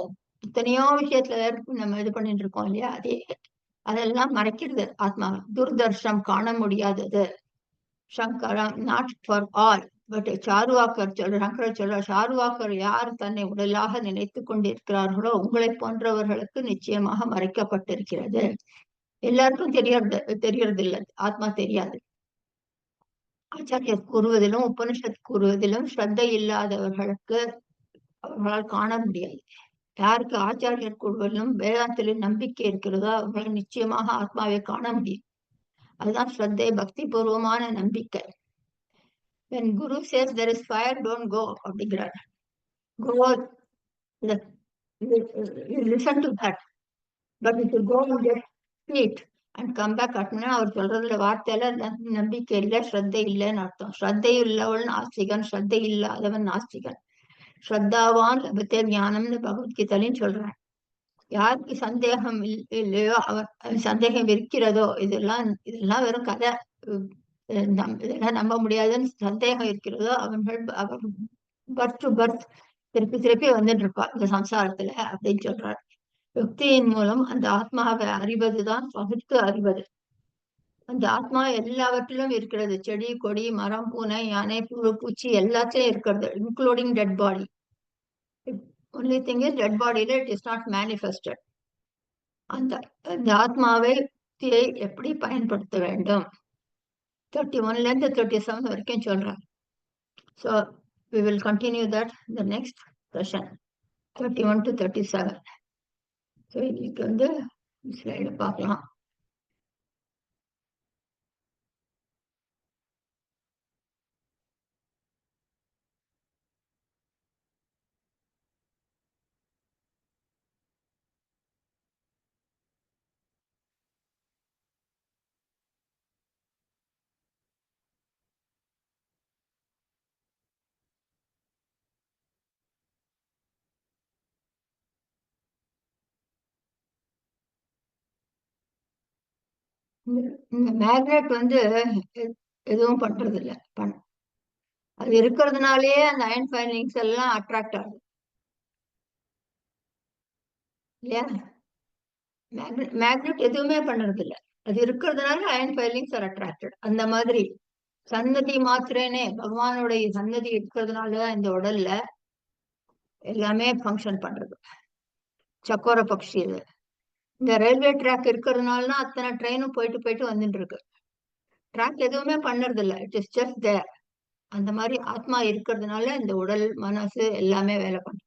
எத்தனையோ விஷயத்துல நம்ம இது பண்ணிட்டு இருக்கோம் இல்லையா? அதெல்லாம் மறைக்கிறது ஆத்மா. துர்தர்ஷம், காண முடியாதது. சங்கரம் நாட் ஃபார் ஆல். பட் சாருவாக்கர் சாருவாக்கர் யார் தன்னை உடலாக நினைத்து கொண்டிருக்கிறார்களோ உங்களை போன்றவர்களுக்கு நிச்சயமாக மறைக்கப்பட்டிருக்கிறது. எல்லாருக்கும் தெரியறது இல்லை. ஆத்மா தெரியாது. ஆச்சாரியர் கூறுவதிலும் உபனிஷத் கூறுவதிலும் ஸ்ரத்தை இல்லாதவர்களுக்கு அவர்களால் காண முடியாது. யாருக்கு ஆச்சாரியர் கூறுவதிலும் வேதாந்திலும் நம்பிக்கை இருக்கிறதோ அவர்கள் நிச்சயமாக ஆத்மாவை காண முடியும். அதுதான் ஸ்ரத்தை, பக்தி பூர்வமான நம்பிக்கை. When Guru says there is fire, don't go அப்படிங்கிறார். Go, you listen to that. But if you go and get heat and come back அப்படின்னா அவர் சொல்றதுல வார்த்தையில நம்பிக்கை இல்லை, ஸ்ரத்தை இல்லைன்னு அர்த்தம். ஸ்ரத்தை உள்ளவன் ஆஸ்திகன், ஸ்ரத்தை இல்லாதவன் நாஸ்திகன். ஸ்ரத்தாவான் லபத்தே ஞானம்னு பகவத்கீதையிலும் சொல்றேன். யாருக்கு சந்தேகம் இல்லையோ சந்தேகம் இருக்கிறதோ, இதெல்லாம் வெறும் கதை, இதெல்லாம் நம்ப முடியாதுன்னு சந்தேகம் இருக்கிறதோ அவர் பர்த் டு பர்த் திருப்பி திருப்பி வந்துட்டு இருப்பா இந்த சம்சாரத்துல அப்படின்னு சொல்றார். யுக்தியின் மூலம் அந்த ஆத்மாவை அறிவதுதான் பகுத்து அறிவது. அந்த ஆத்மா எல்லாவற்றிலும் இருக்கிறது. செடி, கொடி, மரம், பூனை, யானை, புழு, பூச்சி எல்லாத்தையும் இருக்கிறது, including dead body. only thing is dead body it is not manifested. அந்த ஆத்மாவை யுக்தியை எப்படி பயன்படுத்த வேண்டும் 31ல இருந்து 37 வரைக்கும் சொல்றேன். So we will continue that in the next session, 31 to 37. So இன்னைக்கு ஸ்லைடு பார்க்கலாம். இந்த மேக்னெட் வந்து எதுவும் பண்றது இல்ல. அது இருக்கிறதுனாலயே அந்த அயன் ஃபைலிங்ஸ் எல்லாம் அட்ராக்ட் ஆகுது இல்லையா? மேக்னெட் எதுவுமே பண்றது இல்ல. அது இருக்கிறதுனால அயன் ஃபைலிங்ஸ் ஆர் அட்ராக்டட். அந்த மாதிரி சன்னதி மாத்திரேனே பகவானுடைய சன்னதி இருக்கிறதுனாலதான் இந்த உடல்ல எல்லாமே ஃபங்க்ஷன் பண்றது. சக்கோர பக்ஷி இது. இந்த ரயில்வே ட்ராக் இருக்கிறதுனால தான் அத்தனை ட்ரெயினும் போயிட்டு போயிட்டு வந்துட்டு இருக்கு. ட்ராக் எதுவுமே பண்றது இல்ல. இட் இஸ் ஜஸ்ட் தேர். அந்த மாதிரி ஆத்மா இருக்கிறதுனால இந்த உடல் மனசு எல்லாமே வேலை பண்ணும்.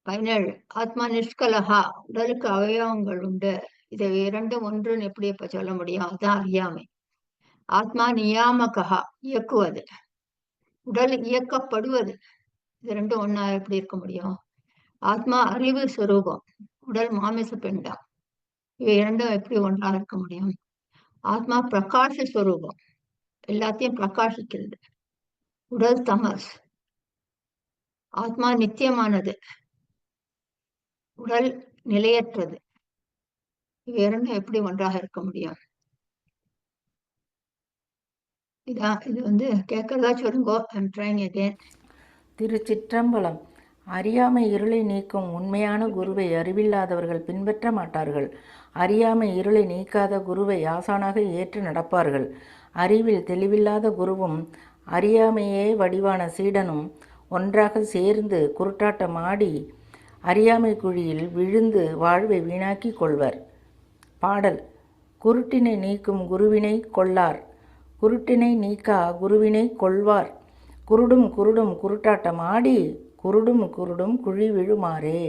17 ஆத்மா நிஷ்கலஹா, உடலுக்கு அவயவங்கள் உண்டு. இதை இரண்டும் ஒன்றுன்னு எப்படி இப்ப சொல்ல முடியும்? அதுதான் அறியாமை. ஆத்மா நியாமகா, இயக்குவது. உடல் இயக்கப்படுவது. இது ரெண்டும் ஒன்னா எப்படி இருக்க முடியும்? ஆத்மா அறிவு சுரூபம், உடல் மாமிச பிண்டம். இவை இரண்டும் எப்படி ஒன்றா இருக்க முடியும்? ஆத்மா பிரகாச ஸ்வரூபம், எல்லாத்தையும் பிரகாசிக்கிறது. உடல் தமஸ். ஆத்மா நித்தியமானது, உடல் நிலையற்றது. இவை இரண்டும் எப்படி ஒன்றாக இருக்க முடியும்? இது வந்து கேட்கறதா சொல்லுங்கோ. I'm trying again. திருச்சிற்றம்பலம். அறியாமை இருளை நீக்கும் உண்மையான குருவை அறிவில்லாதவர்கள் பின்பற்ற மாட்டார்கள். அறியாமை இருளை நீக்காத குருவை ஆசானாக ஏற்று நடப்பார்கள். அறிவில் தெளிவில்லாத குருவும் அறியாமையே வடிவான சீடனும் ஒன்றாக சேர்ந்து குருட்டாட்டமாடி அறியாமை குழியில் விழுந்து வாழ்வை வீணாக்கி கொள்வர். பாடல். குருட்டினை நீக்கும் குருவினை கொள்ளார், குருட்டினை நீக்கா குருவினை கொள்வார். குருடும் குருடும் குருட்டாட்டம் ஆடி குருடும் குருடும் குழி விழுமாறே.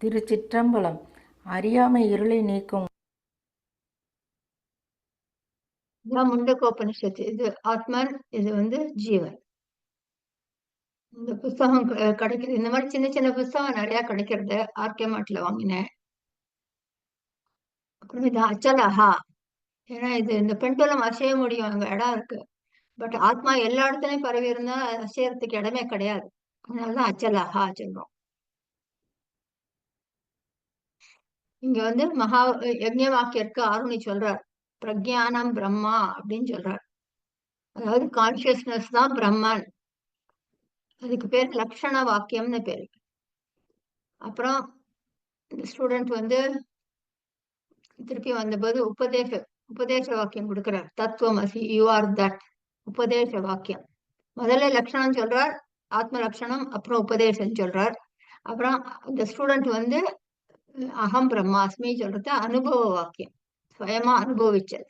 திருச்சிற்றம்பலம். அறியாமை இருளை நீக்கும் முண்டகோபனிஷத்து. இது ஆத்மன், இது வந்து ஜீவன். இந்த புஸ்தகம் கிடைக்குது. இந்த மாதிரி சின்ன சின்ன புஸ்தகம் நிறைய கிடைக்கிறது. ஆர்கே மார்ட்ல வாங்கினேன். அப்புறம் இது அச்சலஹா. ஏன்னா இது இந்த பெண்டோலம் அசைய முடியும், அங்க இடம் இருக்கு. பட் ஆத்மா எல்லா இடத்துலயும் பரவி இருந்தா அசையறதுக்கு இடமே கிடையாது. அதனாலதான் அச்சலஹா சொல்றோம். இங்க வந்து மகா யஜ்ஞ வாக்கியருக்கு ஆருணி சொல்றார், பிரக்ஞானம் பிரம்மா அப்படின்னு சொல்றார். அதாவது கான்சியஸ்னஸ் தான் பிரம்மன். அதுக்கு பேர் லட்சண வாக்கியம்னு பேரு. அப்புறம் இந்த ஸ்டூடெண்ட் வந்து திருப்பி வந்தபோது உபதேச வாக்கியம் கொடுக்கிறார். தத்துவமசி, யூ ஆர் தட். உபதேச வாக்கியம். முதல்ல லட்சணம் சொல்றார், ஆத்ம லட்சணம். அப்புறம் உபதேசம் சொல்றார். அப்புறம் இந்த ஸ்டூடெண்ட் வந்து அகம் பிரம்மாஸ்மி சொல்றது அனுபவ வாக்கியம், சுயமா அனுபவிச்சது.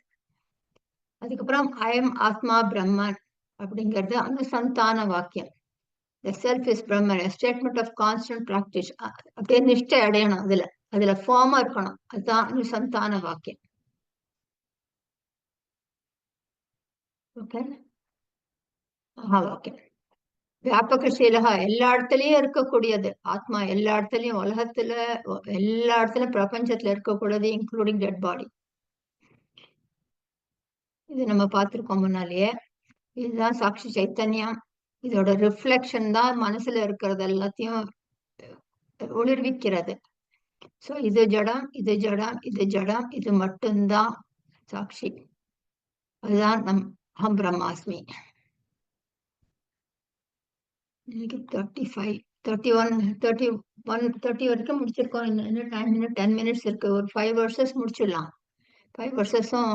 அதுக்கப்புறம் அயம் ஆத்மா பிரம்மன் அப்படிங்கிறது அனுசந்தான வாக்கியம். The self is Brahman, a statement of constant practice. அப்படியே நிஷ்டை அடையணும். அதுல ஃபார்மா இருக்கணும். அதுதான் அனுசந்தான வாக்கியம். ஓகே, மகா வாக்கியம். வியாபக சீலகா, எல்லா இடத்துலயும் இருக்கக்கூடியது. ஆத்மா எல்லா இடத்துலயும், உலகத்துல எல்லா இடத்துலயும் பிரபஞ்சத்துல இருக்கக்கூடியது, இன்க்ளூடிங் டெட் பாடி. இது நம்ம பார்த்திருக்கோம் முன்னாலேயே. இதுதான் சாட்சி சைத்தன்யம். இதோட ரிஃப்ளெக்ஷன் தான் மனசுல இருக்கிறது எல்லாத்தையும் ஒளிர்விக்கிறது. சோ இது ஜடம், இது ஜடம், இது ஜடம், இது மட்டும்தான் சாட்சி. அதுதான் அகம் பிரம்மாஸ்மி. இன்னைக்கு 35, 30 வரைக்கும் முடிச்சிருக்கோம். இன்னும் டைம், இன்னும் 10 மினிட்ஸ் இருக்கு. ஒரு 5 வருஷஸ் முடிச்சிடலாம். 5 வருஷஸும்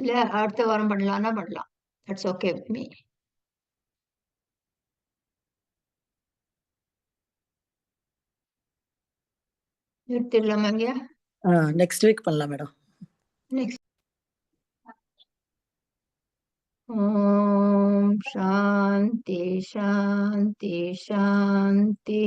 இல்ல அடுத்த வாரம் பண்ணலாம்னா பண்ணலாம். That's okay with me. நிறுத்திடலாமா இங்க? நெக்ஸ்ட் வீக் பண்ணலாம் மேடம். நெக்ஸ்ட். ஓம் சாந்தி சாந்தி சாந்தி.